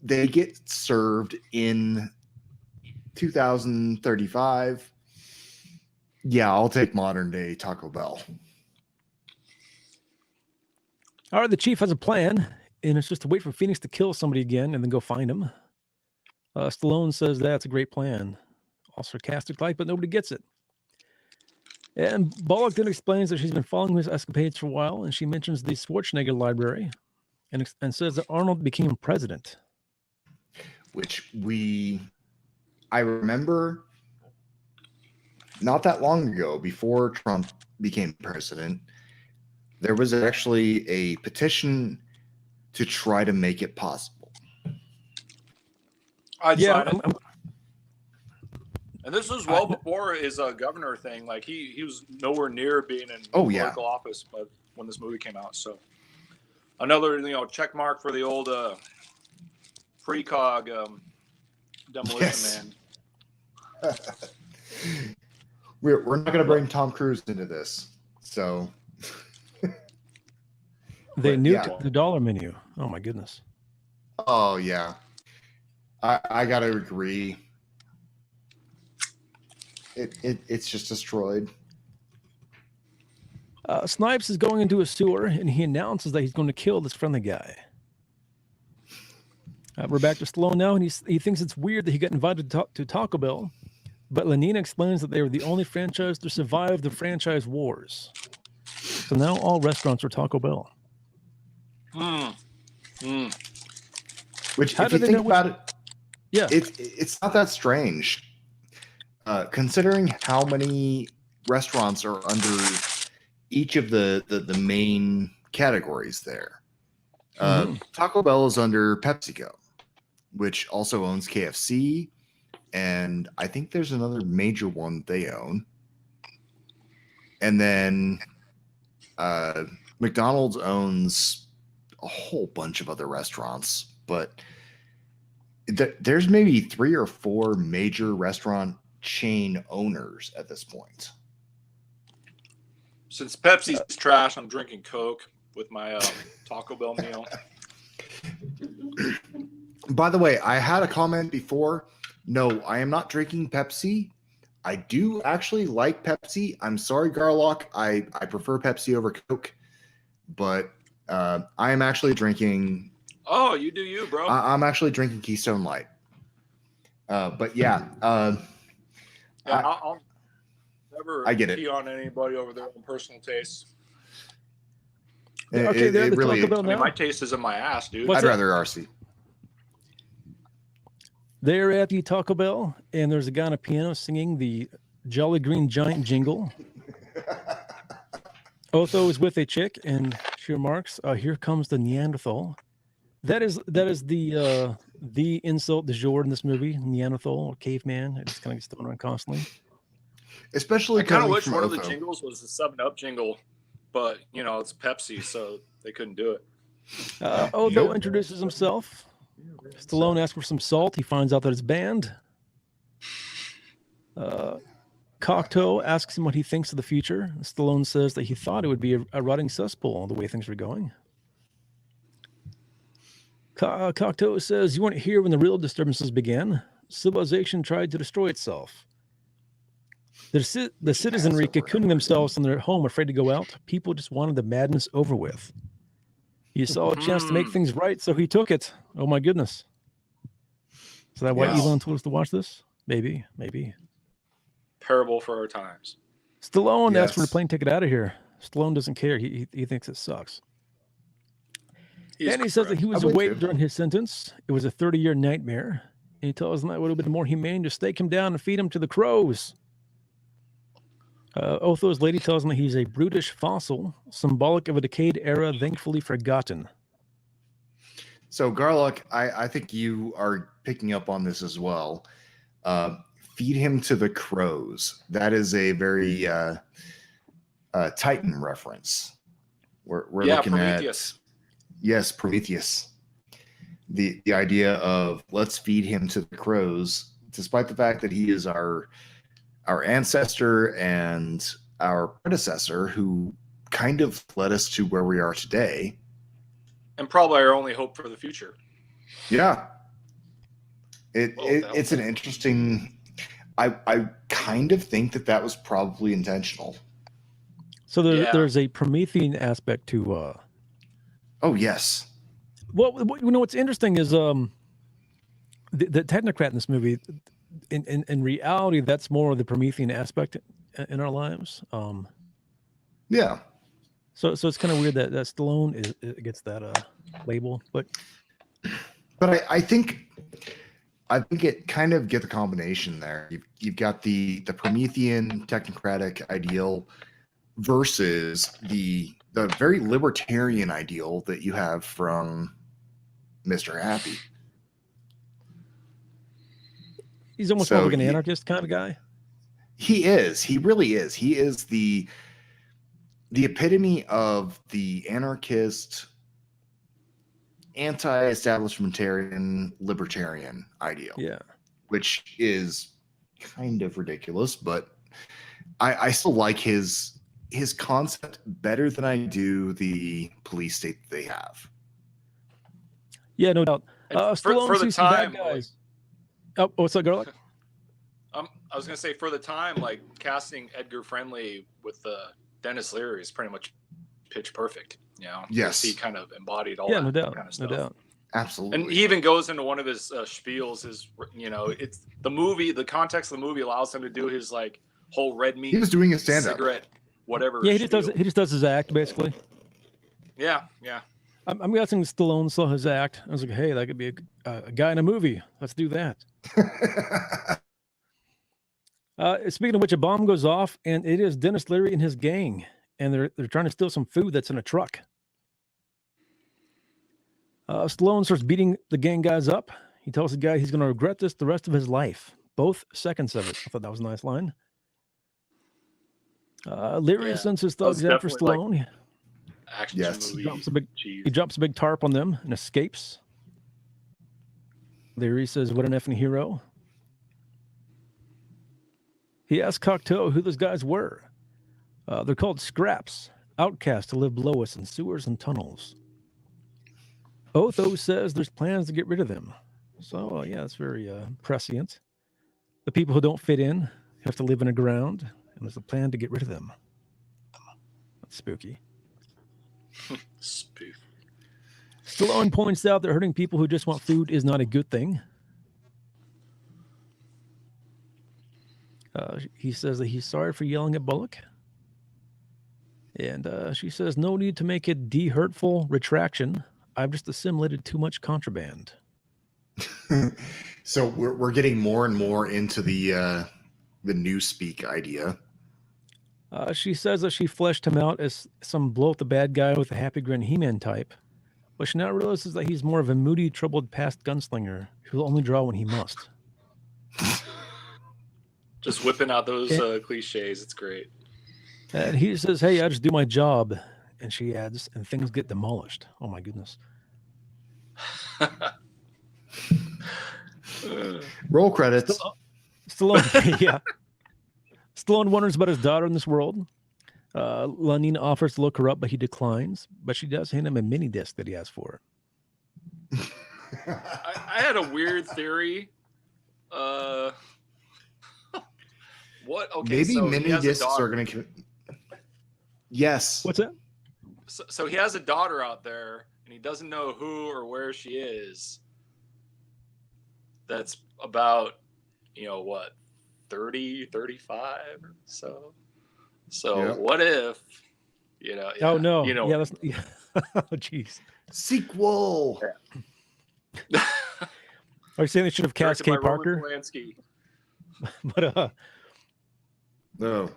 [SPEAKER 3] they get served in 2035, yeah, I'll take modern day Taco Bell.
[SPEAKER 1] All right, the chief has a plan, and it's just to wait for Phoenix to kill somebody again and then go find him. Stallone says that's a great plan. All sarcastic like, but nobody gets it. And Bullock then explains that she's been following his escapades for a while, and she mentions the Schwarzenegger library and says that Arnold became president.
[SPEAKER 3] Which I remember not that long ago, before Trump became president, there was actually a petition to try to make it possible.
[SPEAKER 2] I'd sign it. And this was well before his governor thing. Like he was nowhere near being in political office, but when this movie came out, so another check mark for the old precog Demolition Man.
[SPEAKER 3] We're not going to bring Tom Cruise into this, so
[SPEAKER 1] they nuked the dollar menu. Oh my goodness.
[SPEAKER 3] Oh yeah, I got to agree. It's just destroyed.
[SPEAKER 1] Snipes is going into a sewer, and he announces that he's going to kill this friendly guy. We're back to Stallone now, and he thinks it's weird that he got invited to Taco Bell, but Lenina explains that they were the only franchise to survive the franchise wars. So now all restaurants are Taco Bell.
[SPEAKER 3] Which, if you think about it, it's not that strange. Considering how many restaurants are under each of the main categories there. Taco Bell is under PepsiCo, which also owns KFC, and I think there's another major one they own. And then McDonald's owns a whole bunch of other restaurants, but there's maybe 3 or 4 major restaurant chain owners at this point.
[SPEAKER 2] Since Pepsi's trash, I'm drinking Coke with my Taco Bell meal.
[SPEAKER 3] By the way, I had a comment before. No, I am not drinking Pepsi. I do actually like Pepsi. I'm sorry, Garlock. I prefer Pepsi over Coke, but I am actually drinking.
[SPEAKER 2] Oh, you do you, bro.
[SPEAKER 3] I'm actually drinking Keystone Light. But yeah.
[SPEAKER 2] I'll never
[SPEAKER 3] pee
[SPEAKER 2] on anybody over their own personal tastes.
[SPEAKER 1] Okay,
[SPEAKER 3] it really.
[SPEAKER 2] My taste is in my ass, dude.
[SPEAKER 3] I'd rather RC.
[SPEAKER 1] They're at the Taco Bell, and there's a guy on a piano singing the Jolly Green Giant jingle. Otho is with a chick, and she remarks, "Here comes the Neanderthal." That is the insult du jour in this movie, Neanderthal or caveman. It just kind of gets thrown around constantly.
[SPEAKER 3] Especially,
[SPEAKER 2] I kind of wish one of the jingles was the 7-Up jingle, but it's Pepsi, so they couldn't do it.
[SPEAKER 1] Otho introduces himself. Stallone asks for some salt. He finds out that it's banned. Cocteau asks him what he thinks of the future. Stallone says that he thought it would be a rotting cesspool the way things were going. Cocteau says, "You weren't here when the real disturbances began. Civilization tried to destroy itself. The citizenry cocooning themselves in their home, afraid to go out. People just wanted the madness over with. He saw a chance to make things right, so he took it. Oh my goodness." Is that why Elon told us to watch this? Maybe.
[SPEAKER 2] Parable for our times.
[SPEAKER 1] Stallone asks for a plane ticket out of here. Stallone doesn't care. He thinks it sucks. And he says that he was awake during his sentence. It was a 30-year nightmare. And he tells them that it would have been more humane to stake him down and feed him to the crows. Otho's lady tells him that he's a brutish fossil, symbolic of a decayed era, thankfully forgotten.
[SPEAKER 3] So Garlock, I think you are picking up on this as well. Feed him to the crows. That is a very Titan reference. We're looking
[SPEAKER 2] Prometheus.
[SPEAKER 3] Yes, Prometheus. The idea of let's feed him to the crows, despite the fact that he is our ancestor and our predecessor who kind of led us to where we are today.
[SPEAKER 2] And probably our only hope for the future.
[SPEAKER 3] Yeah. It's an interesting... I kind of think that was probably intentional.
[SPEAKER 1] So there's a Promethean aspect to...
[SPEAKER 3] Oh, yes.
[SPEAKER 1] Well, what's interesting is the technocrat in this movie, in reality, that's more of the Promethean aspect in our lives.
[SPEAKER 3] Yeah.
[SPEAKER 1] So it's kind of weird that Stallone gets that label, but
[SPEAKER 3] I think it kind of get the combination there. You've got the Promethean technocratic ideal versus the very libertarian ideal that you have from Mr. Happy.
[SPEAKER 1] He's almost more like an anarchist kind of guy.
[SPEAKER 3] He is. He really is. He is the epitome of the anarchist, anti-establishmentarian, libertarian ideal.
[SPEAKER 1] Yeah.
[SPEAKER 3] Which is kind of ridiculous, but I still like his concept better than I do the police state that they have.
[SPEAKER 1] Yeah, no doubt.
[SPEAKER 2] For the time,
[SPEAKER 1] guys. What's up, Garlock?
[SPEAKER 2] I was gonna say, for the time, like casting Edgar Friendly with Dennis Leary is pretty much pitch perfect. You know,
[SPEAKER 3] yes,
[SPEAKER 2] he kind of embodied all
[SPEAKER 1] that
[SPEAKER 2] no
[SPEAKER 1] doubt,
[SPEAKER 2] kind of stuff.
[SPEAKER 1] No doubt.
[SPEAKER 3] Absolutely.
[SPEAKER 2] And he even goes into one of his spiels. It's the movie. The context of the movie allows him to do his like whole red meat.
[SPEAKER 3] He was doing a stand-up,
[SPEAKER 2] cigarette, whatever.
[SPEAKER 1] Yeah, he just does his act basically.
[SPEAKER 2] Yeah.
[SPEAKER 1] I'm guessing Stallone saw his act. I was like, hey, that could be a guy in a movie. Let's do that. Speaking of which, a bomb goes off, and it is Dennis Leary and his gang, and they're trying to steal some food that's in a truck. Stallone starts beating the gang guys up. He tells the guy he's going to regret this the rest of his life. Both seconds of it. I thought that was a nice line. Leary sends his thugs after Stallone.
[SPEAKER 2] Like action movie.
[SPEAKER 1] He drops a big tarp on them and escapes. Leary says, "What an effing hero." He asked Cocteau who those guys were. They're called scraps, outcasts to live below us in sewers and tunnels. Otho says there's plans to get rid of them. So, yeah, it's very prescient. The people who don't fit in have to live in the ground, and there's a plan to get rid of them. That's spooky.
[SPEAKER 2] Spooky.
[SPEAKER 1] Stallone points out that hurting people who just want food is not a good thing. He says that he's sorry for yelling at Bullock. And she says, no need to make it de-hurtful retraction. I've just assimilated too much contraband.
[SPEAKER 3] So we're getting more and more into the newspeak idea.
[SPEAKER 1] She says that she fleshed him out as some blow up the bad guy with a happy grin He-Man type. But she now realizes that he's more of a moody, troubled past gunslinger who'll only draw when he must.
[SPEAKER 2] Just whipping out those cliches. It's great.
[SPEAKER 1] And he says, hey, I just do my job. And she adds, and things get demolished. Oh, my goodness.
[SPEAKER 3] Roll credits.
[SPEAKER 1] Stallone, yeah. Stallone wonders about his daughter in this world. Lenine offers to look her up, but he declines. But she does hand him a mini disc that he asked for.
[SPEAKER 2] I had a weird theory. What? Okay,
[SPEAKER 3] maybe
[SPEAKER 2] so
[SPEAKER 3] mini discs are going to. Yes.
[SPEAKER 1] What's that?
[SPEAKER 2] So he has a daughter out there, and he doesn't know who or where she is. That's about, what, 30, 35 or so. So what if,
[SPEAKER 1] oh no, that's, oh jeez.
[SPEAKER 3] Sequel.
[SPEAKER 1] Yeah. Are you saying they should have cast Kay Parker?
[SPEAKER 2] Polanski.
[SPEAKER 1] But
[SPEAKER 3] no.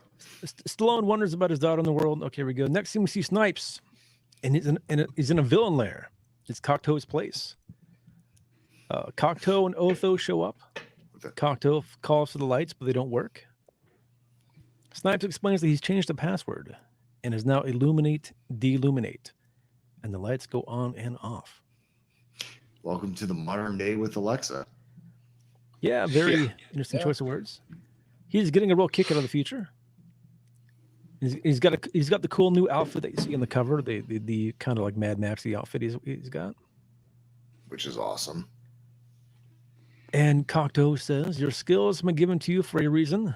[SPEAKER 1] Stallone wonders about his daughter in the world. Okay, here we go. Next thing we see Snipes, and he's in a villain lair. It's Cocteau's place. Cocteau and Otho show up. Cocteau calls for the lights, but they don't work. Snipes explains that he's changed the password and is now illuminate, deluminate, and the lights go on and off.
[SPEAKER 3] Welcome to the modern day with Alexa.
[SPEAKER 1] Yeah, very interesting choice of words. He's getting a real kick out of the future. He's got the cool new outfit that you see on the cover, the kind of like Mad Maxy outfit he's got,
[SPEAKER 3] which is awesome.
[SPEAKER 1] And Cocteau says, "Your skills have been given to you for a reason,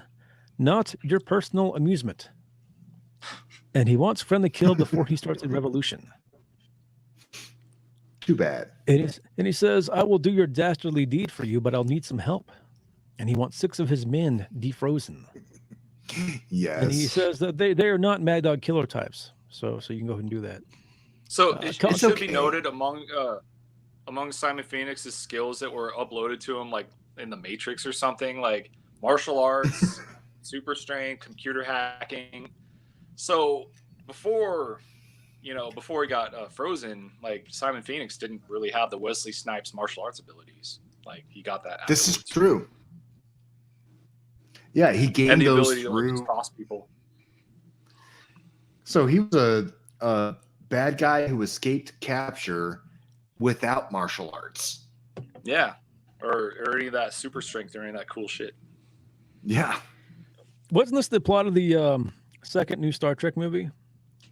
[SPEAKER 1] not your personal amusement." And he wants friendly kill before he starts a revolution.
[SPEAKER 3] Too bad.
[SPEAKER 1] And he says, "I will do your dastardly deed for you, but I'll need some help." And he wants 6 of his men defrozen.
[SPEAKER 3] Yes.
[SPEAKER 1] And he says that they are not Mad Dog killer types, so you can go ahead and do that.
[SPEAKER 2] So it should be noted among Simon Phoenix's skills that were uploaded to him, like in the Matrix or something, like martial arts, super strength, computer hacking. So before he got frozen, like Simon Phoenix didn't really have the Wesley Snipes martial arts abilities. Like he got that.
[SPEAKER 3] This is true. Yeah, he gained
[SPEAKER 2] the
[SPEAKER 3] those
[SPEAKER 2] ability
[SPEAKER 3] through.
[SPEAKER 2] to cross people.
[SPEAKER 3] So he was a bad guy who escaped capture without martial arts.
[SPEAKER 2] Yeah, or any of that super strength or any of that cool shit.
[SPEAKER 3] Yeah.
[SPEAKER 1] Wasn't this the plot of the second new Star Trek movie,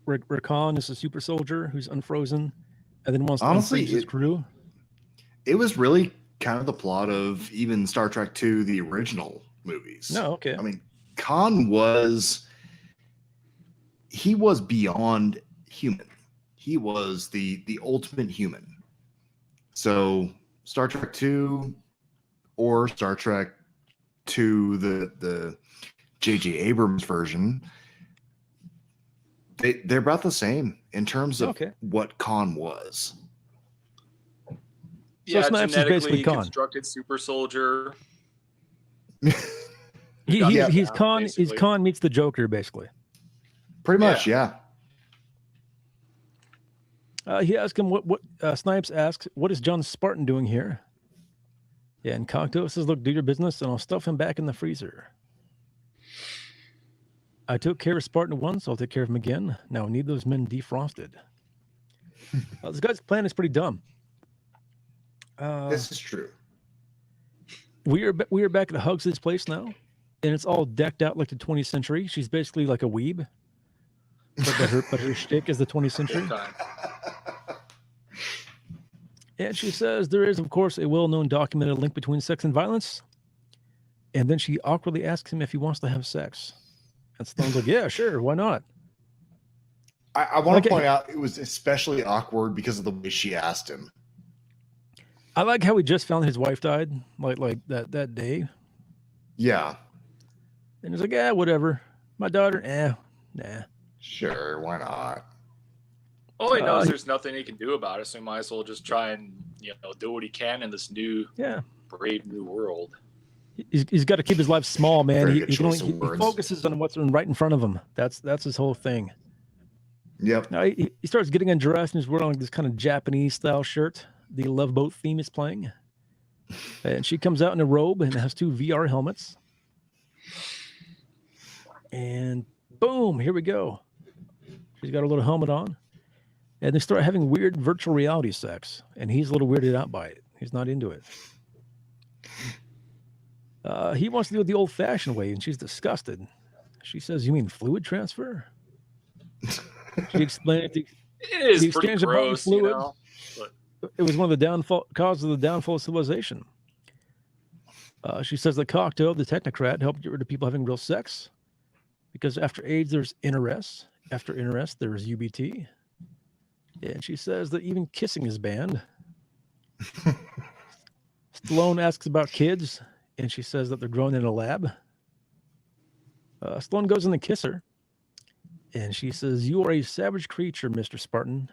[SPEAKER 1] where Khan is a super soldier who's unfrozen, and then wants to unfreeze his crew?
[SPEAKER 3] It was really kind of the plot of even Star Trek II, the original movies.
[SPEAKER 1] No, okay.
[SPEAKER 3] I mean, Khan was beyond human. He was the ultimate human. So Star Trek II or Star Trek II, the J.J. Abrams version, they're about the same in terms of what Khan was.
[SPEAKER 2] Yeah,
[SPEAKER 1] so Snipes is basically Khan.
[SPEAKER 2] Constructed super soldier.
[SPEAKER 1] He's Khan. He's Khan meets the Joker, basically.
[SPEAKER 3] Pretty much, yeah.
[SPEAKER 1] He asked him what Snipes asks, "What is John Spartan doing here?" Yeah, and Cocteau says, "Look, do your business, and I'll stuff him back in the freezer. I took care of Spartan once, I'll take care of him again. Now I need those men defrosted." This guy's plan is pretty dumb.
[SPEAKER 3] This is true.
[SPEAKER 1] We are back at Hugs' place now, and it's all decked out like the 20th century. She's basically like a weeb, but her shtick is the 20th century. And she says there is, of course, a well-known documented link between sex and violence. And then she awkwardly asks him if he wants to have sex. And Stallone's like, "Yeah, sure, why not?"
[SPEAKER 3] I want to point out it was especially awkward because of the way she asked him.
[SPEAKER 1] I like how he just found his wife died, like that day.
[SPEAKER 3] Yeah.
[SPEAKER 1] And he's like, "Yeah, whatever. My daughter, nah.
[SPEAKER 3] Sure, why not?"
[SPEAKER 2] All he knows there's nothing he can do about it, so he might as well just try and do what he can in this new, brave new world.
[SPEAKER 1] He's got to keep his life small, man. He focuses on what's right in front of him. That's his whole thing.
[SPEAKER 3] Yep.
[SPEAKER 1] Now he starts getting undressed and he's wearing like this kind of Japanese style shirt. The Love Boat theme is playing, and she comes out in a robe and has 2 VR helmets. And boom, here we go. She's got a little helmet on, and they start having weird virtual reality sex, and he's a little weirded out by it. He's not into it. He wants to do it the old-fashioned way, and she's disgusted. She says, "You mean fluid transfer?" She explained
[SPEAKER 2] it is pretty gross,
[SPEAKER 1] fluid. It was one of the causes of the downfall of civilization. She says that Cocteau, the technocrat, helped get rid of people having real sex, because after AIDS, there's interest. After interest, there's UBT. And she says that even kissing is banned. Stallone asks about kids, and she says that they're grown in a lab. Stallone goes in to kiss her, and she says, "You are a savage creature, Mr. Spartan,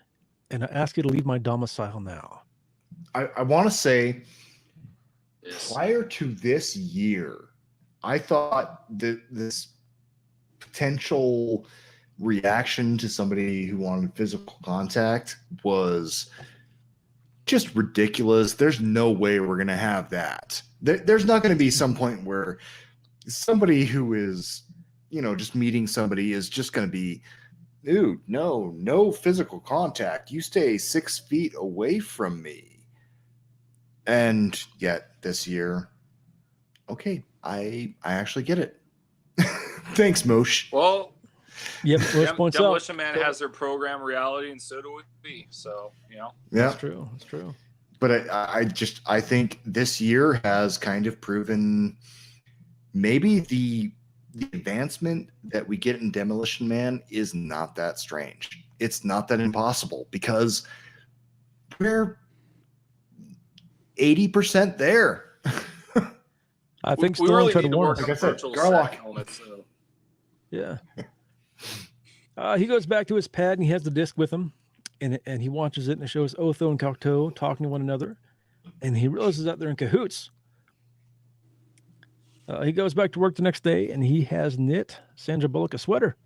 [SPEAKER 1] and I ask you to leave my domicile now."
[SPEAKER 3] I want to say, prior to this year, I thought that this potential reaction to somebody who wanted physical contact was just ridiculous. There's no way we're going to have that. There's not going to be some point where somebody who is, just meeting somebody is just going to be, dude, no physical contact. You stay 6 feet away from me. And yet this year, okay, I actually get it. Thanks, Mosh.
[SPEAKER 2] Well,
[SPEAKER 1] Yep,
[SPEAKER 2] Demolition Man has their program reality, and so do we. So,
[SPEAKER 3] Yeah,
[SPEAKER 1] that's true. That's true.
[SPEAKER 3] But I think this year has kind of proven maybe the advancement that we get in Demolition Man is not that strange. It's not that impossible because we're 80% there.
[SPEAKER 1] I think
[SPEAKER 2] we
[SPEAKER 1] Stallone
[SPEAKER 2] really
[SPEAKER 1] tried
[SPEAKER 2] need
[SPEAKER 1] to
[SPEAKER 2] to
[SPEAKER 1] warn
[SPEAKER 2] work
[SPEAKER 1] us.
[SPEAKER 2] on
[SPEAKER 3] Like I said,
[SPEAKER 2] virtual
[SPEAKER 3] Garlock.
[SPEAKER 2] set helmets. So.
[SPEAKER 1] Yeah. He goes back to his pad and he has the disc with him, and he watches it and it shows Otho and Cocteau talking to one another, and he realizes that they're in cahoots. He goes back to work the next day and he has knit Sandra Bullock a sweater.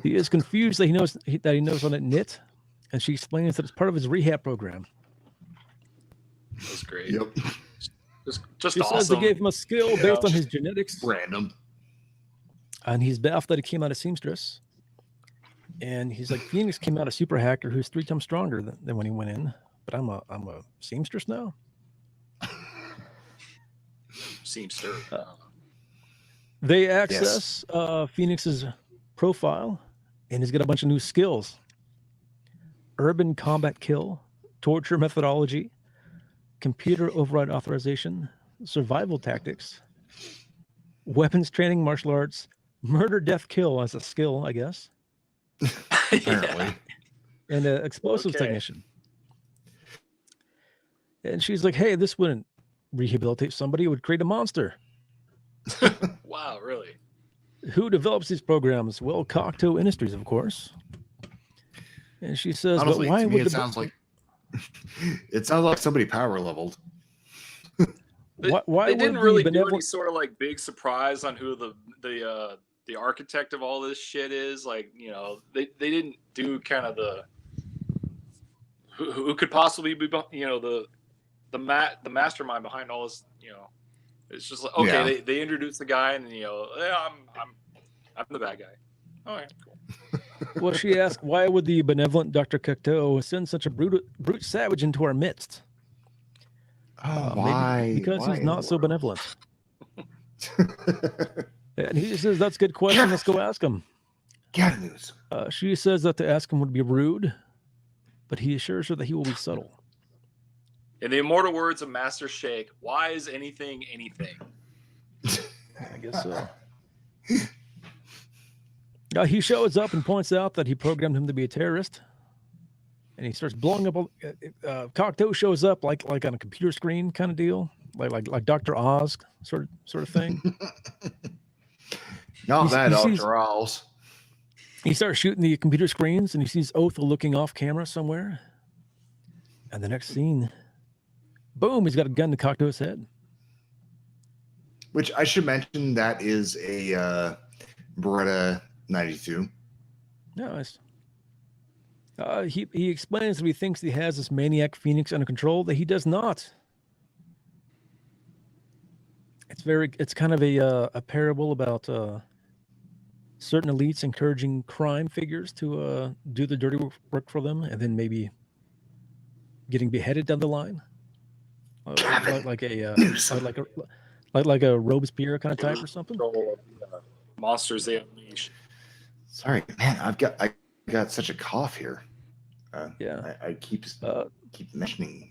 [SPEAKER 1] He is confused that he knows how to knit, and she explains that it's part of his rehab program.
[SPEAKER 2] That's great.
[SPEAKER 3] Yep.
[SPEAKER 2] Just
[SPEAKER 1] She
[SPEAKER 2] awesome.
[SPEAKER 1] says they gave him a skill based on his genetics.
[SPEAKER 3] Random.
[SPEAKER 1] And he's baffled that he came out a seamstress. And he's like, Phoenix came out a super hacker who's 3 times stronger than when he went in. But I'm a seamstress now.
[SPEAKER 2] Seamster.
[SPEAKER 1] They access Phoenix's profile, and he's got a bunch of new skills: urban combat kill, torture methodology, computer override authorization, survival tactics, weapons training, martial arts, murder, death, kill as a skill, I guess,
[SPEAKER 3] Apparently.
[SPEAKER 1] and an explosives
[SPEAKER 2] Okay.
[SPEAKER 1] technician. And she's like, hey, this wouldn't rehabilitate somebody, it would create a monster.
[SPEAKER 2] Wow, really?
[SPEAKER 1] Who develops these programs? Well, Cocteau Industries, of course. And she says,
[SPEAKER 3] Honestly,
[SPEAKER 1] but why
[SPEAKER 3] to me,
[SPEAKER 1] would
[SPEAKER 3] it sounds like somebody power leveled.
[SPEAKER 1] Why
[SPEAKER 2] They
[SPEAKER 1] would
[SPEAKER 2] didn't
[SPEAKER 1] the
[SPEAKER 2] really do any
[SPEAKER 1] benevolent-
[SPEAKER 2] sort of like big surprise on who the architect of all this shit is. Like, they didn't do kind of the who could possibly be, the mastermind behind all this. It's just like, okay,
[SPEAKER 3] Yeah.
[SPEAKER 2] they introduce the guy, and yeah, I'm the bad guy. All right, cool.
[SPEAKER 1] Well, she asked, why would the benevolent Dr. Cocteau send such a brute savage into our midst?
[SPEAKER 3] Oh,
[SPEAKER 1] Maybe
[SPEAKER 3] why?
[SPEAKER 1] because
[SPEAKER 3] Why
[SPEAKER 1] he's
[SPEAKER 3] in
[SPEAKER 1] not
[SPEAKER 3] the
[SPEAKER 1] so
[SPEAKER 3] world?
[SPEAKER 1] benevolent. And he says, that's a good question. Let's go ask him.
[SPEAKER 3] Got news.
[SPEAKER 1] She says that to ask him would be rude, but he assures her that he will be subtle.
[SPEAKER 2] In the immortal words of Master Shake, why is anything anything?
[SPEAKER 1] I guess so. He shows up and points out that he programmed him to be a terrorist, and he starts blowing up. Cocteau shows up like on a computer screen kind of deal, like Dr. Oz sort of thing.
[SPEAKER 3] Not that,
[SPEAKER 1] he sees-
[SPEAKER 3] Dr. Owls.
[SPEAKER 1] He starts shooting the computer screens, and he sees Otho looking off camera somewhere. And the next scene, boom! He's got a gun to Cocteau's head.
[SPEAKER 3] Which I should mention that is a Beretta 92.
[SPEAKER 1] Nice. He explains that he thinks he has this maniac Phoenix under control, that he does not. It's kind of a parable about certain elites encouraging crime figures to do the dirty work for them, and then maybe getting beheaded down the line, like a Robespierre kind of type or something.
[SPEAKER 2] Monsters they unleash.
[SPEAKER 3] Sorry, man. I got such a cough here.
[SPEAKER 1] Yeah.
[SPEAKER 3] I keep mentioning.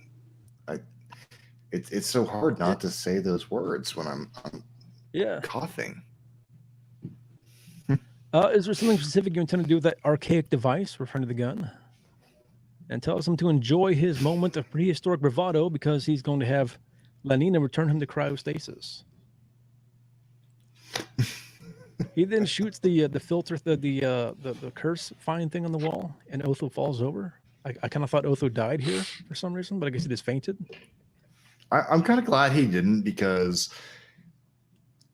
[SPEAKER 3] It's so hard not to say those words when I'm coughing.
[SPEAKER 1] Is there something specific you intend to do with that archaic device, referring to the gun? And tells him to enjoy his moment of prehistoric bravado because he's going to have Lanina return him to cryostasis. He then shoots the filter, the curse fine thing on the wall, and Otho falls over. I kind of thought Otho died here for some reason, but I guess he just fainted.
[SPEAKER 3] I'm kind of glad he didn't, because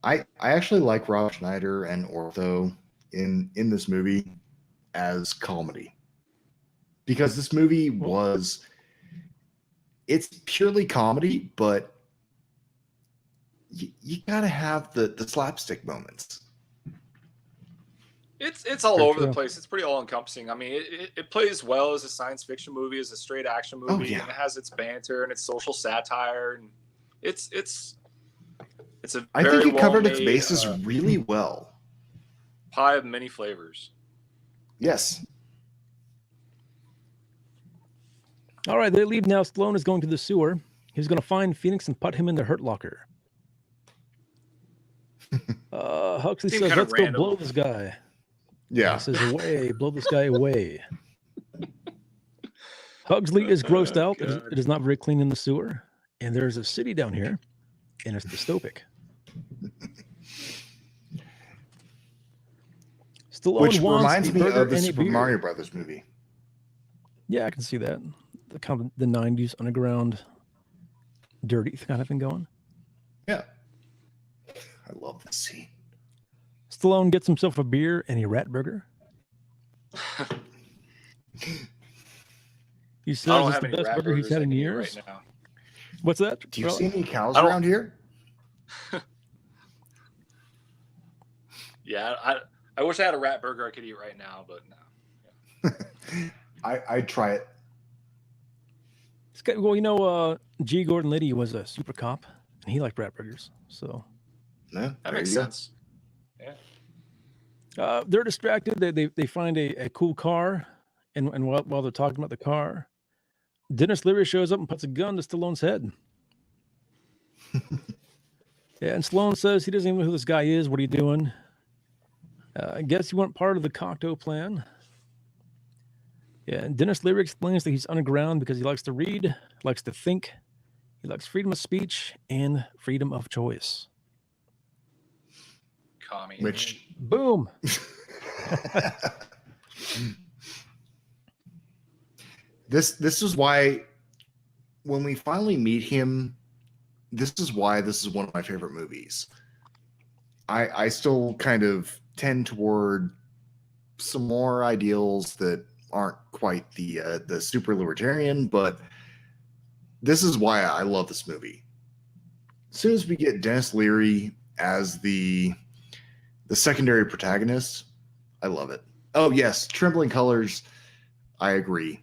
[SPEAKER 3] I actually like Rob Schneider and Ortho in this movie as comedy, because this movie it's purely comedy, but you gotta have the slapstick moments.
[SPEAKER 2] It's all
[SPEAKER 1] Very
[SPEAKER 2] over the
[SPEAKER 1] true.
[SPEAKER 2] place. It's pretty all encompassing. I mean, it plays well as a science fiction movie, as a straight action movie,
[SPEAKER 3] Oh, yeah.
[SPEAKER 2] and it has its banter and its social satire, and it's a
[SPEAKER 3] I
[SPEAKER 2] very
[SPEAKER 3] think it covered its
[SPEAKER 2] well-made,
[SPEAKER 3] bases really well.
[SPEAKER 2] pie of many flavors.
[SPEAKER 3] Yes.
[SPEAKER 1] All right, they leave now. Stallone is going to the sewer. He's going to find Phoenix and put him in the Hurt Locker. Huxley
[SPEAKER 2] Seemed
[SPEAKER 1] says,
[SPEAKER 2] kinda
[SPEAKER 1] let's go
[SPEAKER 2] random.
[SPEAKER 1] blow this guy.
[SPEAKER 3] Yeah.
[SPEAKER 1] He says, away, blow this guy away. Huxley is grossed out.
[SPEAKER 2] God.
[SPEAKER 1] It is not very clean in the sewer. And there's a city down here, and it's dystopic. Stallone
[SPEAKER 3] Which
[SPEAKER 1] wants
[SPEAKER 3] reminds
[SPEAKER 1] a
[SPEAKER 3] me
[SPEAKER 1] burger
[SPEAKER 3] of the
[SPEAKER 1] and a
[SPEAKER 3] Super
[SPEAKER 1] beer.
[SPEAKER 3] Mario Brothers movie.
[SPEAKER 1] Yeah, I can see that. The kind of the 90s underground, dirty kind of thing going.
[SPEAKER 3] Yeah. I love this scene.
[SPEAKER 1] Stallone gets himself a beer and a rat burger. He
[SPEAKER 2] I
[SPEAKER 1] says
[SPEAKER 2] don't
[SPEAKER 1] it's
[SPEAKER 2] have
[SPEAKER 1] the
[SPEAKER 2] any
[SPEAKER 1] best
[SPEAKER 2] rat
[SPEAKER 1] burger he's
[SPEAKER 2] burgers
[SPEAKER 1] had
[SPEAKER 2] I
[SPEAKER 1] in
[SPEAKER 2] can eat
[SPEAKER 1] years.
[SPEAKER 2] right now.
[SPEAKER 1] What's that?
[SPEAKER 3] Do you
[SPEAKER 1] Well,
[SPEAKER 3] see any cows
[SPEAKER 2] I don't-
[SPEAKER 3] around here?
[SPEAKER 2] Yeah, I wish I had a rat burger I could eat right now, but no.
[SPEAKER 3] I'd try it.
[SPEAKER 1] Well, you know, G. Gordon Liddy was a super cop, and he liked rat burgers. So
[SPEAKER 3] No,
[SPEAKER 2] That makes sense.
[SPEAKER 1] they're distracted. They find a cool car, and while they're talking about the car, Dennis Leary shows up and puts a gun to Stallone's head. Yeah, and Stallone says he doesn't even know who this guy is. What are you doing? I guess you weren't part of the Cocteau plan. Yeah, and Dennis Leary explains that he's underground because he likes to read, likes to think, he likes freedom of speech and freedom of choice.
[SPEAKER 2] Commie.
[SPEAKER 3] Which
[SPEAKER 1] Boom.
[SPEAKER 3] this is why when we finally meet him, this is why this is one of my favorite movies. I still kind of tend toward some more ideals that aren't quite the super libertarian, but this is why I love this movie. As soon as we get Dennis Leary as the secondary protagonist, I love it. Oh yes, Trembling Colors, I agree.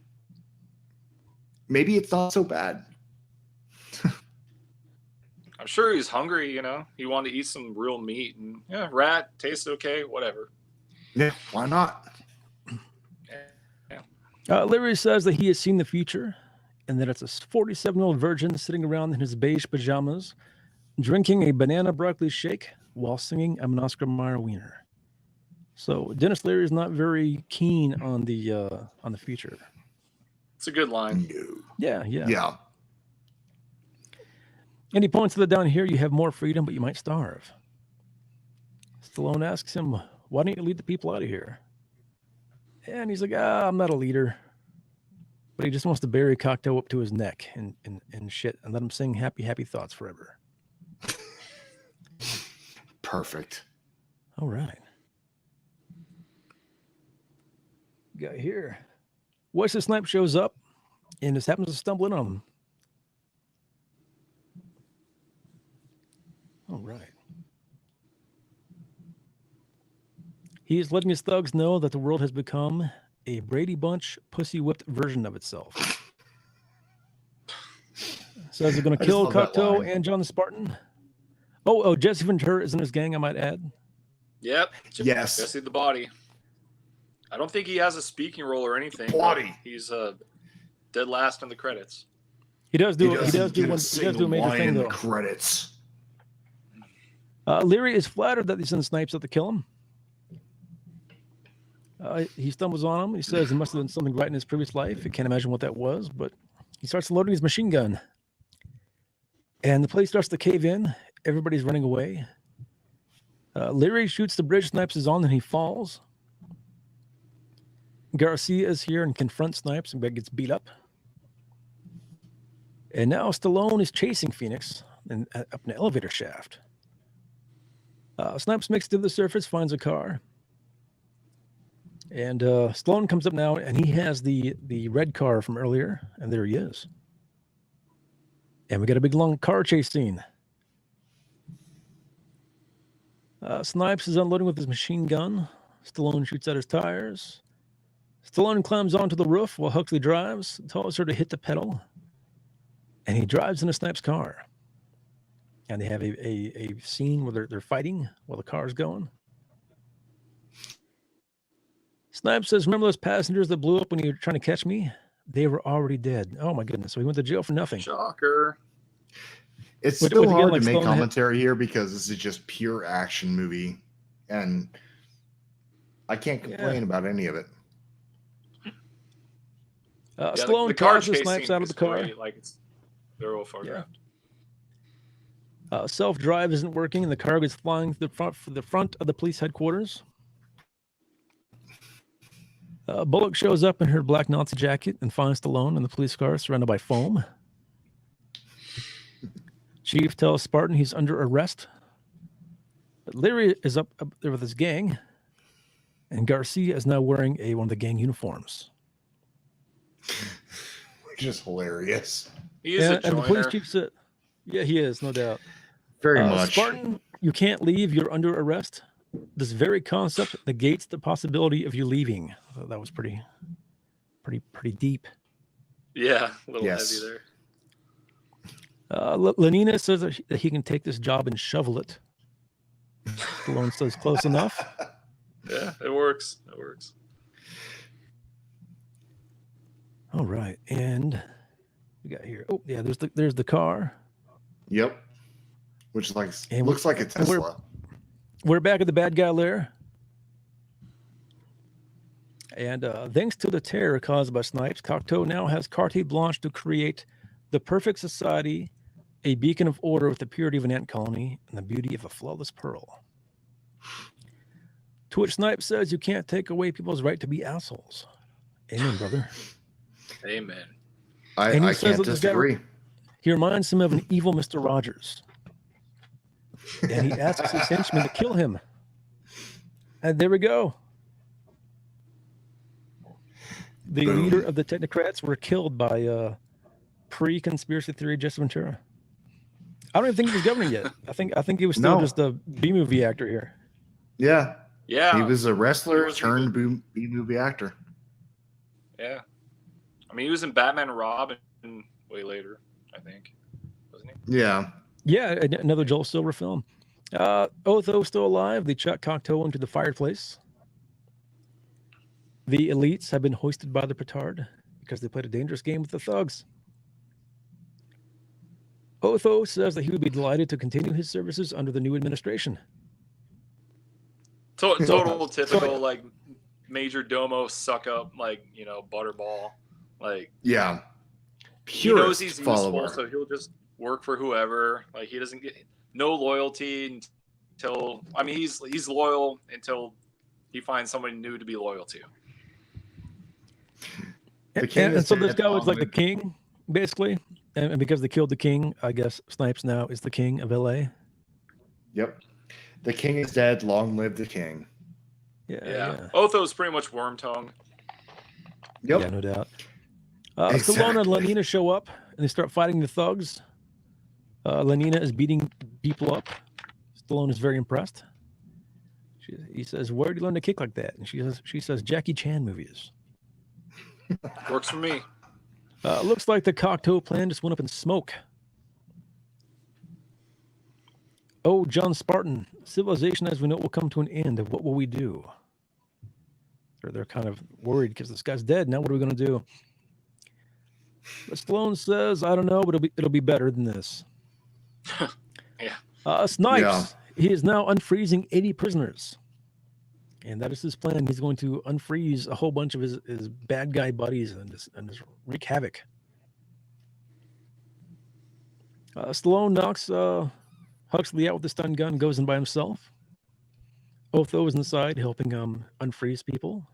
[SPEAKER 3] Maybe it's not so bad.
[SPEAKER 2] I'm sure he's hungry, you know. He wanted to eat some real meat, and yeah, rat tastes okay, whatever.
[SPEAKER 3] Yeah, why not?
[SPEAKER 1] Leary says that he has seen the future and that it's a 47-year-old virgin sitting around in his beige pajamas, drinking a banana broccoli shake while singing I'm an Oscar Mayer wiener. So Dennis Leary is not very keen on the future.
[SPEAKER 2] It's a good line.
[SPEAKER 3] No.
[SPEAKER 1] Yeah.
[SPEAKER 3] Yeah.
[SPEAKER 1] And he points to the down here, you have more freedom, but you might starve. Stallone asks him, why don't you lead the people out of here? And he's like, I'm not a leader. But he just wants to bury Cocteau up to his neck and shit and let him sing happy, happy thoughts forever.
[SPEAKER 3] Perfect.
[SPEAKER 1] All right. Got here. Wesley Snipes shows up and just happens to stumble in on him. All right. He is letting his thugs know that the world has become a Brady Bunch pussy-whipped version of itself. Says they're going to kill Cocteau and John the Spartan. Oh, Jesse Ventura is in his gang, I might add.
[SPEAKER 2] Yep.
[SPEAKER 3] Yes.
[SPEAKER 2] Jesse the Body. I don't think he has a speaking role or anything.
[SPEAKER 3] Body.
[SPEAKER 2] He's dead last in the credits.
[SPEAKER 1] He does do
[SPEAKER 3] He does do
[SPEAKER 1] a major thing, though.
[SPEAKER 3] Credits.
[SPEAKER 1] Leary is flattered that he sends Snipes out to kill him. He stumbles on him. He says he must have done something right in his previous life. He can't imagine what that was, but he starts loading his machine gun. And the place starts to cave in. Everybody's running away. Leary shoots the bridge Snipes is on, and he falls. Garcia is here and confronts Snipes and gets beat up. And now Stallone is chasing Phoenix up an elevator shaft. Snipes makes it to the surface, finds a car. And Stallone comes up now, and he has the red car from earlier, and there he is. And we got a big long car chase scene. Snipes is unloading with his machine gun. Stallone shoots at his tires. Stallone climbs onto the roof while Huxley drives, tells her to hit the pedal, and he drives in a Snipes car. And they have a scene where they're fighting while the car's going. Snipes says, remember those passengers that blew up when you were trying to catch me? They were already dead. Oh my goodness. So he went to jail for nothing.
[SPEAKER 2] Shocker.
[SPEAKER 3] It's still hard to make commentary here because this is just pure action movie. And I can't complain about any of it.
[SPEAKER 1] Stallone
[SPEAKER 2] the car
[SPEAKER 1] tosses Snipes out of the car.
[SPEAKER 2] Great. Like they're all photographed.
[SPEAKER 1] Self-drive isn't working, and the car gets flying to the front of the police headquarters. Bullock shows up in her black Nazi jacket and finds Stallone in the police car surrounded by foam. Chief tells Spartan he's under arrest. But Leary is up there with his gang, and Garcia is now wearing one of the gang uniforms.
[SPEAKER 3] Which is hilarious.
[SPEAKER 2] He is a joiner.
[SPEAKER 1] And the police chief said, yeah, he is, no doubt.
[SPEAKER 3] Very much.
[SPEAKER 1] Spartan, you can't leave. You're under arrest. This very concept negates the possibility of you leaving. So that was pretty deep.
[SPEAKER 2] Yeah, a little heavy there.
[SPEAKER 1] Lenina says that he can take this job and shovel it. Stallone says close enough.
[SPEAKER 2] Yeah, it works. It works.
[SPEAKER 1] All right, and we got here. Oh, yeah, there's the car.
[SPEAKER 3] Yep. Which looks like a Tesla.
[SPEAKER 1] We're back at the bad guy lair. And thanks to the terror caused by Snipes, Cocteau now has carte blanche to create the perfect society, a beacon of order with the purity of an ant colony and the beauty of a flawless pearl. To which Snipes says, you can't take away people's right to be assholes. Amen, brother.
[SPEAKER 2] Amen.
[SPEAKER 3] I can't disagree.
[SPEAKER 1] He reminds him of an evil Mr. Rogers. And he asks his henchmen to kill him. And there we go. The leader of the technocrats were killed by pre-conspiracy theory Jesse Ventura. I don't even think he was governor yet. I think he was still just a B-movie actor here.
[SPEAKER 3] Yeah.
[SPEAKER 2] Yeah.
[SPEAKER 3] He was a wrestler turned B-movie actor.
[SPEAKER 2] Yeah. I mean, he was in Batman and Robin way later, I think. Wasn't he?
[SPEAKER 3] Yeah.
[SPEAKER 1] Yeah, another Joel Silver film. Otho still alive. They chuck Cocteau into the fireplace. The elites have been hoisted by the petard because they played a dangerous game with the thugs. Otho says that he would be delighted to continue his services under the new administration.
[SPEAKER 2] Total typical, like, major domo suck up, like, butterball. Like,
[SPEAKER 3] yeah.
[SPEAKER 2] He knows he's useful, so he'll just work for whoever. Like, he doesn't get no loyalty until, I mean, he's loyal until he finds somebody new to be loyal to.
[SPEAKER 1] And so this guy was like the king, basically. And because they killed the king, I guess Snipes now is the king of LA.
[SPEAKER 3] Yep. The king is dead. Long live the king.
[SPEAKER 1] Yeah.
[SPEAKER 2] Otho's pretty much worm tongue.
[SPEAKER 3] Yep.
[SPEAKER 1] Yeah, no doubt. Stallone and Lenina show up and they start fighting the thugs. Lenina is beating people up. Stallone is very impressed. He says, "Where did you learn to kick like that?" And she says, "Jackie Chan movies."
[SPEAKER 2] Works for me.
[SPEAKER 1] Looks like the Cocteau plan just went up in smoke. Oh, John Spartan, civilization as we know it will come to an end. What will we do? They're kind of worried because this guy's dead. Now what are we going to do? But Stallone says, I don't know, but it'll be better than this.
[SPEAKER 2] Yeah.
[SPEAKER 1] Snipes, he is now unfreezing 80 prisoners. And that is his plan. He's going to unfreeze a whole bunch of his bad guy buddies and just wreak havoc. Stallone knocks Huxley out with the stun gun, goes in by himself. Otho is inside helping unfreeze people.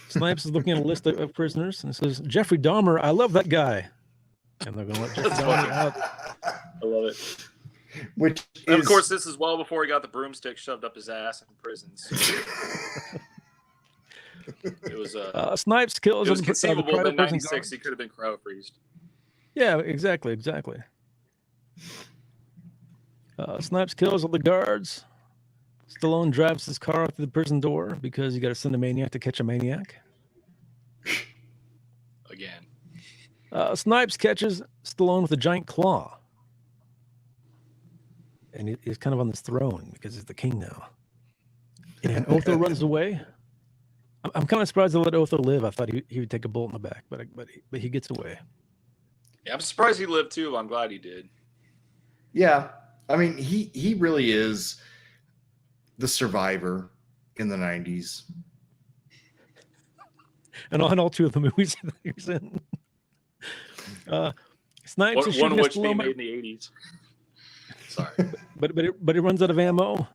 [SPEAKER 1] Snipes is looking at a list of prisoners and says, Jeffrey Dahmer, I love that guy. And they're going to let Jeffrey Dahmer out.
[SPEAKER 2] I love it.
[SPEAKER 3] Which
[SPEAKER 2] And
[SPEAKER 3] is,
[SPEAKER 2] of course, this is well before he got the broomstick shoved up his ass in prison. So it was
[SPEAKER 1] Snipes kills
[SPEAKER 2] it was
[SPEAKER 1] the
[SPEAKER 2] conceivable
[SPEAKER 1] cryo
[SPEAKER 2] that in
[SPEAKER 1] prison
[SPEAKER 2] '96
[SPEAKER 1] guard.
[SPEAKER 2] he could have been cryo freezed.
[SPEAKER 1] Yeah, exactly. Snipes kills all the guards. Stallone drives his car up to the prison door because you got to send a maniac to catch a maniac.
[SPEAKER 2] Again.
[SPEAKER 1] Snipes catches Stallone with a giant claw. And he's kind of on this throne because he's the king now. And Otho runs away. I'm kind of surprised they let Otho live. I thought he would take a bullet in the back, but he gets away.
[SPEAKER 2] Yeah, I'm surprised he lived too. I'm glad he did.
[SPEAKER 3] Yeah. I mean, he really is the survivor in the 90s.
[SPEAKER 1] And on all two of the movies that he was in. Snipes is
[SPEAKER 2] One
[SPEAKER 1] shooting
[SPEAKER 2] of
[SPEAKER 1] at
[SPEAKER 2] which being
[SPEAKER 1] Stallone,
[SPEAKER 2] made in the '80s. Sorry.
[SPEAKER 1] but he runs out of ammo,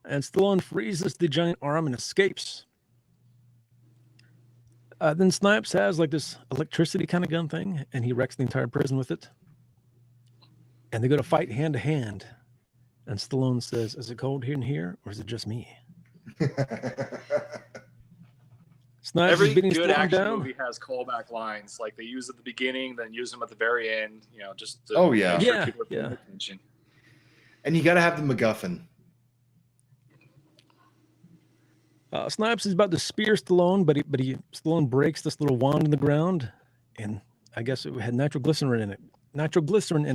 [SPEAKER 1] and Stallone freezes the giant arm and escapes. Then Snipes has like this electricity kind of gun thing, and he wrecks the entire prison with it. And they go to fight hand to hand. And Stallone says, "Is it cold in here, or is it just me?" Snipes
[SPEAKER 2] Every
[SPEAKER 1] is beating
[SPEAKER 2] good
[SPEAKER 1] Stallone
[SPEAKER 2] action
[SPEAKER 1] down.
[SPEAKER 2] movie has callback lines, like they use at the beginning, then use them at the very end. You know, just to
[SPEAKER 3] Oh, yeah.
[SPEAKER 2] make sure
[SPEAKER 1] Yeah,
[SPEAKER 2] people are paying
[SPEAKER 1] yeah.
[SPEAKER 2] attention.
[SPEAKER 3] And you got to have the MacGuffin.
[SPEAKER 1] Snipes is about to spear Stallone, but Stallone breaks this little wand in the ground, and I guess it had nitroglycerin in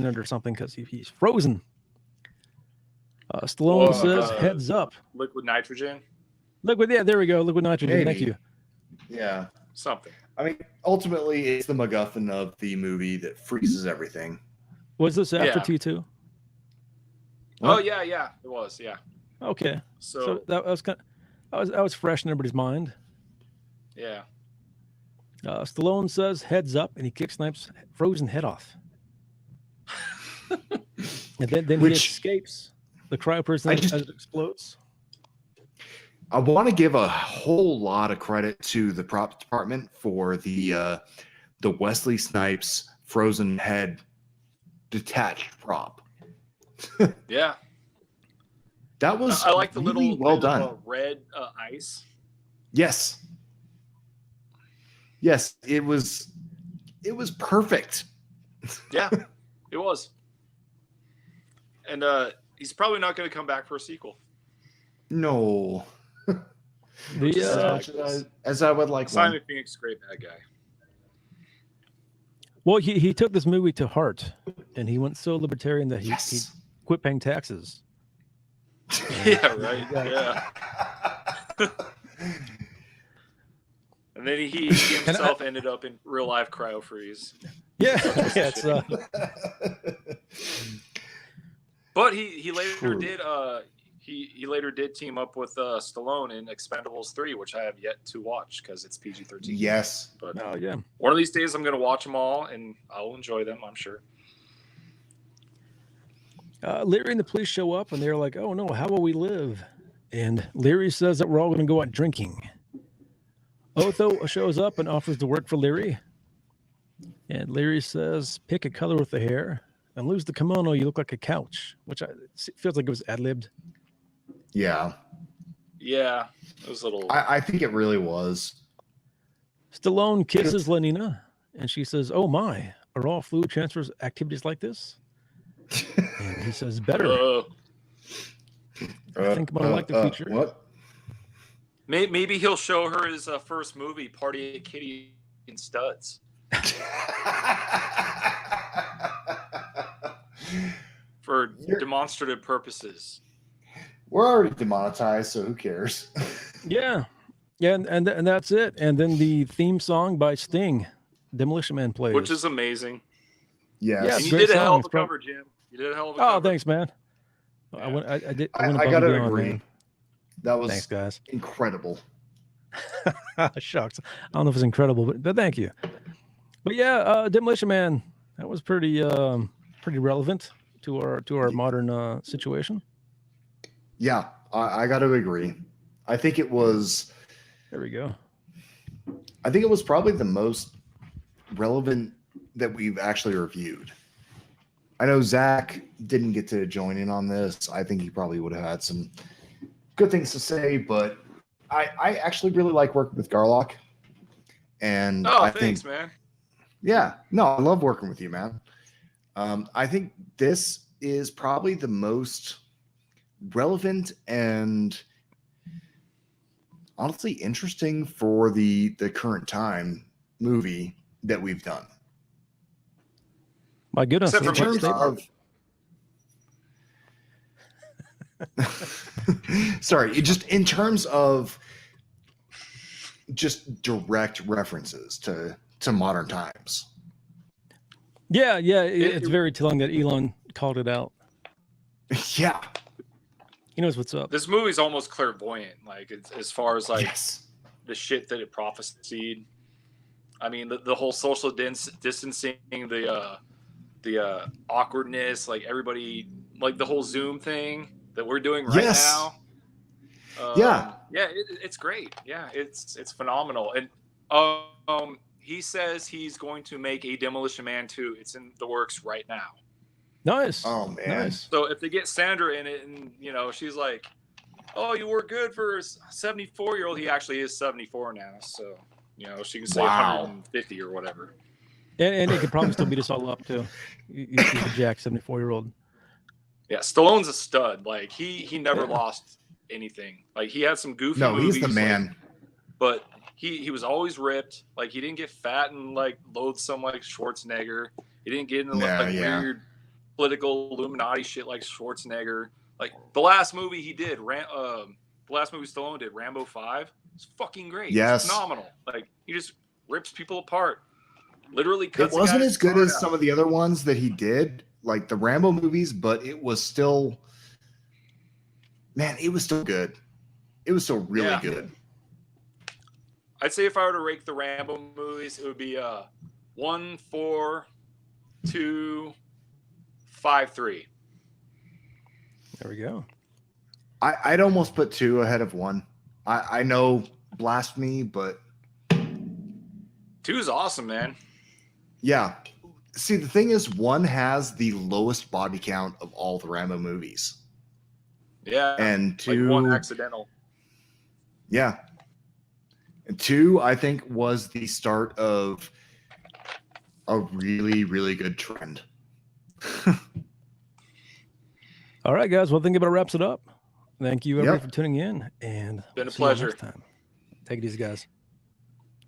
[SPEAKER 1] it or something because he's frozen. Stallone
[SPEAKER 2] Well,
[SPEAKER 1] says, "Heads up."
[SPEAKER 2] Liquid nitrogen,
[SPEAKER 1] Yeah, there we go. Liquid nitrogen. Thank
[SPEAKER 3] Maybe.
[SPEAKER 1] you.
[SPEAKER 3] Yeah.
[SPEAKER 2] something.
[SPEAKER 3] I mean, ultimately, it's the MacGuffin of the movie that freezes everything.
[SPEAKER 1] Was this after
[SPEAKER 2] Yeah.
[SPEAKER 1] T2?
[SPEAKER 2] Oh yeah, it was. Yeah.
[SPEAKER 1] Okay. So
[SPEAKER 2] So
[SPEAKER 1] that was kind of, that was fresh in everybody's mind.
[SPEAKER 2] yeah.
[SPEAKER 1] Stallone says, "Heads up," and he kicks Snipes' frozen head off. And then he
[SPEAKER 3] Which-
[SPEAKER 1] escapes the cryo prison as it explodes.
[SPEAKER 3] I want to give a whole lot of credit to the prop department for the Wesley Snipes frozen head detached prop.
[SPEAKER 2] Yeah.
[SPEAKER 3] That was
[SPEAKER 2] I like the
[SPEAKER 3] really
[SPEAKER 2] little
[SPEAKER 3] well
[SPEAKER 2] bit of,
[SPEAKER 3] done.
[SPEAKER 2] red ice.
[SPEAKER 3] Yes, it was perfect.
[SPEAKER 2] Yeah, it was. And he's probably not going to come back for a sequel.
[SPEAKER 3] No,
[SPEAKER 1] The
[SPEAKER 3] as I would like
[SPEAKER 2] Simon
[SPEAKER 3] one.
[SPEAKER 2] Phoenix is a great bad guy.
[SPEAKER 1] well, he took this movie to heart, and he went so libertarian that he
[SPEAKER 3] Yes.
[SPEAKER 1] quit paying taxes.
[SPEAKER 2] Yeah, right. Yeah. And then he himself ended up in real life cryo freeze.
[SPEAKER 1] Yeah, it's
[SPEAKER 2] But he later did he later did team up with Stallone in Expendables 3, which I have yet to watch because it's PG-13.
[SPEAKER 3] Yes.
[SPEAKER 2] But
[SPEAKER 1] oh yeah.
[SPEAKER 2] one of these days I'm going to watch them all and I'll enjoy them, I'm sure.
[SPEAKER 1] Leary and the police show up, and they're like, "Oh no, how will we live?" And Leary says that we're all going to go out drinking. Otho shows up and offers to work for Leary. And Leary says, "Pick a color with the hair and lose the kimono. You look like a couch," which feels like it was ad-libbed.
[SPEAKER 3] Yeah.
[SPEAKER 2] Yeah, it was a little.
[SPEAKER 3] I think it really was.
[SPEAKER 1] Stallone kisses Lenina, and she says, "Oh my, are all fluid transfers activities like this?" And he says, "Better. I think I'm gonna like the feature."
[SPEAKER 3] What?
[SPEAKER 2] Maybe he'll show her his first movie, Party at Kitty and Studs. For demonstrative purposes.
[SPEAKER 3] We're already demonetized, so who cares?
[SPEAKER 1] Yeah, and that's it. And then the theme song by Sting, Demolition Man, plays.
[SPEAKER 2] Which is amazing.
[SPEAKER 3] Yes.
[SPEAKER 1] Yeah,
[SPEAKER 2] And you
[SPEAKER 1] great
[SPEAKER 2] did a hell of
[SPEAKER 1] song.
[SPEAKER 2] a cover, Jim. You did a hell of a
[SPEAKER 1] Oh,
[SPEAKER 2] cover.
[SPEAKER 1] thanks, man.
[SPEAKER 2] Yeah.
[SPEAKER 1] I did.
[SPEAKER 3] I
[SPEAKER 1] went above
[SPEAKER 3] gotta
[SPEAKER 1] and beyond,
[SPEAKER 3] agree.
[SPEAKER 1] man.
[SPEAKER 3] That was
[SPEAKER 1] Thanks, guys.
[SPEAKER 3] incredible.
[SPEAKER 1] Shucks. I don't know if it's incredible, but thank you. But yeah, Demolition Man, that was pretty relevant to our modern situation.
[SPEAKER 3] Yeah, I got to agree. I think it was
[SPEAKER 1] There we go.
[SPEAKER 3] probably the most relevant that we've actually reviewed. I know Zach didn't get to join in on this. I think he probably would have had some good things to say, but I actually really like working with Garlock. And
[SPEAKER 2] Oh,
[SPEAKER 3] I
[SPEAKER 2] thanks,
[SPEAKER 3] think,
[SPEAKER 2] man.
[SPEAKER 3] yeah, no, I love working with you, man. I think this is probably the most relevant and honestly interesting for the current time movie that we've done.
[SPEAKER 1] My goodness.
[SPEAKER 2] Except
[SPEAKER 3] In
[SPEAKER 2] for
[SPEAKER 3] terms
[SPEAKER 2] Megiddo.
[SPEAKER 3] of sorry, just in terms of just direct references to modern times.
[SPEAKER 1] Yeah, it's very telling that Elon called it out.
[SPEAKER 3] Yeah.
[SPEAKER 1] He knows what's up.
[SPEAKER 2] This movie's almost clairvoyant, like it's, as far as like
[SPEAKER 3] Yes.
[SPEAKER 2] the shit that it prophesied. I mean, the whole social distancing, the awkwardness, like everybody, like the whole Zoom thing that we're doing right
[SPEAKER 3] Yes.
[SPEAKER 2] now.
[SPEAKER 3] Yeah.
[SPEAKER 2] It's great. Yeah, it's phenomenal. And he says he's going to make a Demolition Man 2. It's in the works right now.
[SPEAKER 1] Nice.
[SPEAKER 3] Oh man.
[SPEAKER 1] Nice.
[SPEAKER 2] So if they get Sandra in it, and you know, she's like, "Oh, you were good for a 74-year-old." He actually is 74 now, so you know, she can say
[SPEAKER 3] Wow.
[SPEAKER 2] 150 or whatever.
[SPEAKER 1] And it could probably still beat us all up too. He's a Jack 74-year-old.
[SPEAKER 2] Yeah, Stallone's a stud. Like he never lost anything. Like he had some goofy movies.
[SPEAKER 3] He's the man.
[SPEAKER 2] Like, but he was always ripped. Like he didn't get fat and like loathsome like Schwarzenegger. He didn't get into weird political Illuminati shit like Schwarzenegger. Like the last movie he did, the last movie Stallone did, Rambo 5, it's fucking great.
[SPEAKER 3] Yes.
[SPEAKER 2] It's phenomenal. Like he just rips people apart. Literally cuts.
[SPEAKER 3] It wasn't as good as some of the other ones that he did, like the Rambo movies, but it was still, man, it was still good. It was still really good.
[SPEAKER 2] I'd say if I were to rank the Rambo movies, it would be 1, 4, 2, 5, 3.
[SPEAKER 1] There we go.
[SPEAKER 3] I'd almost put 2 ahead of 1. I know blasphemy, but
[SPEAKER 2] 2 is awesome, man.
[SPEAKER 3] Yeah. See, the thing is, 1 has the lowest body count of all the Rambo movies.
[SPEAKER 2] Yeah.
[SPEAKER 3] And 2,
[SPEAKER 2] like 1 accidental.
[SPEAKER 3] Yeah. And 2, I think, was the start of a really, really good trend.
[SPEAKER 1] All right, guys. Well, I think about wraps it up. Thank you, everybody, for tuning in. And
[SPEAKER 2] been a
[SPEAKER 1] see you all
[SPEAKER 2] pleasure.
[SPEAKER 1] next time. Take it easy, guys.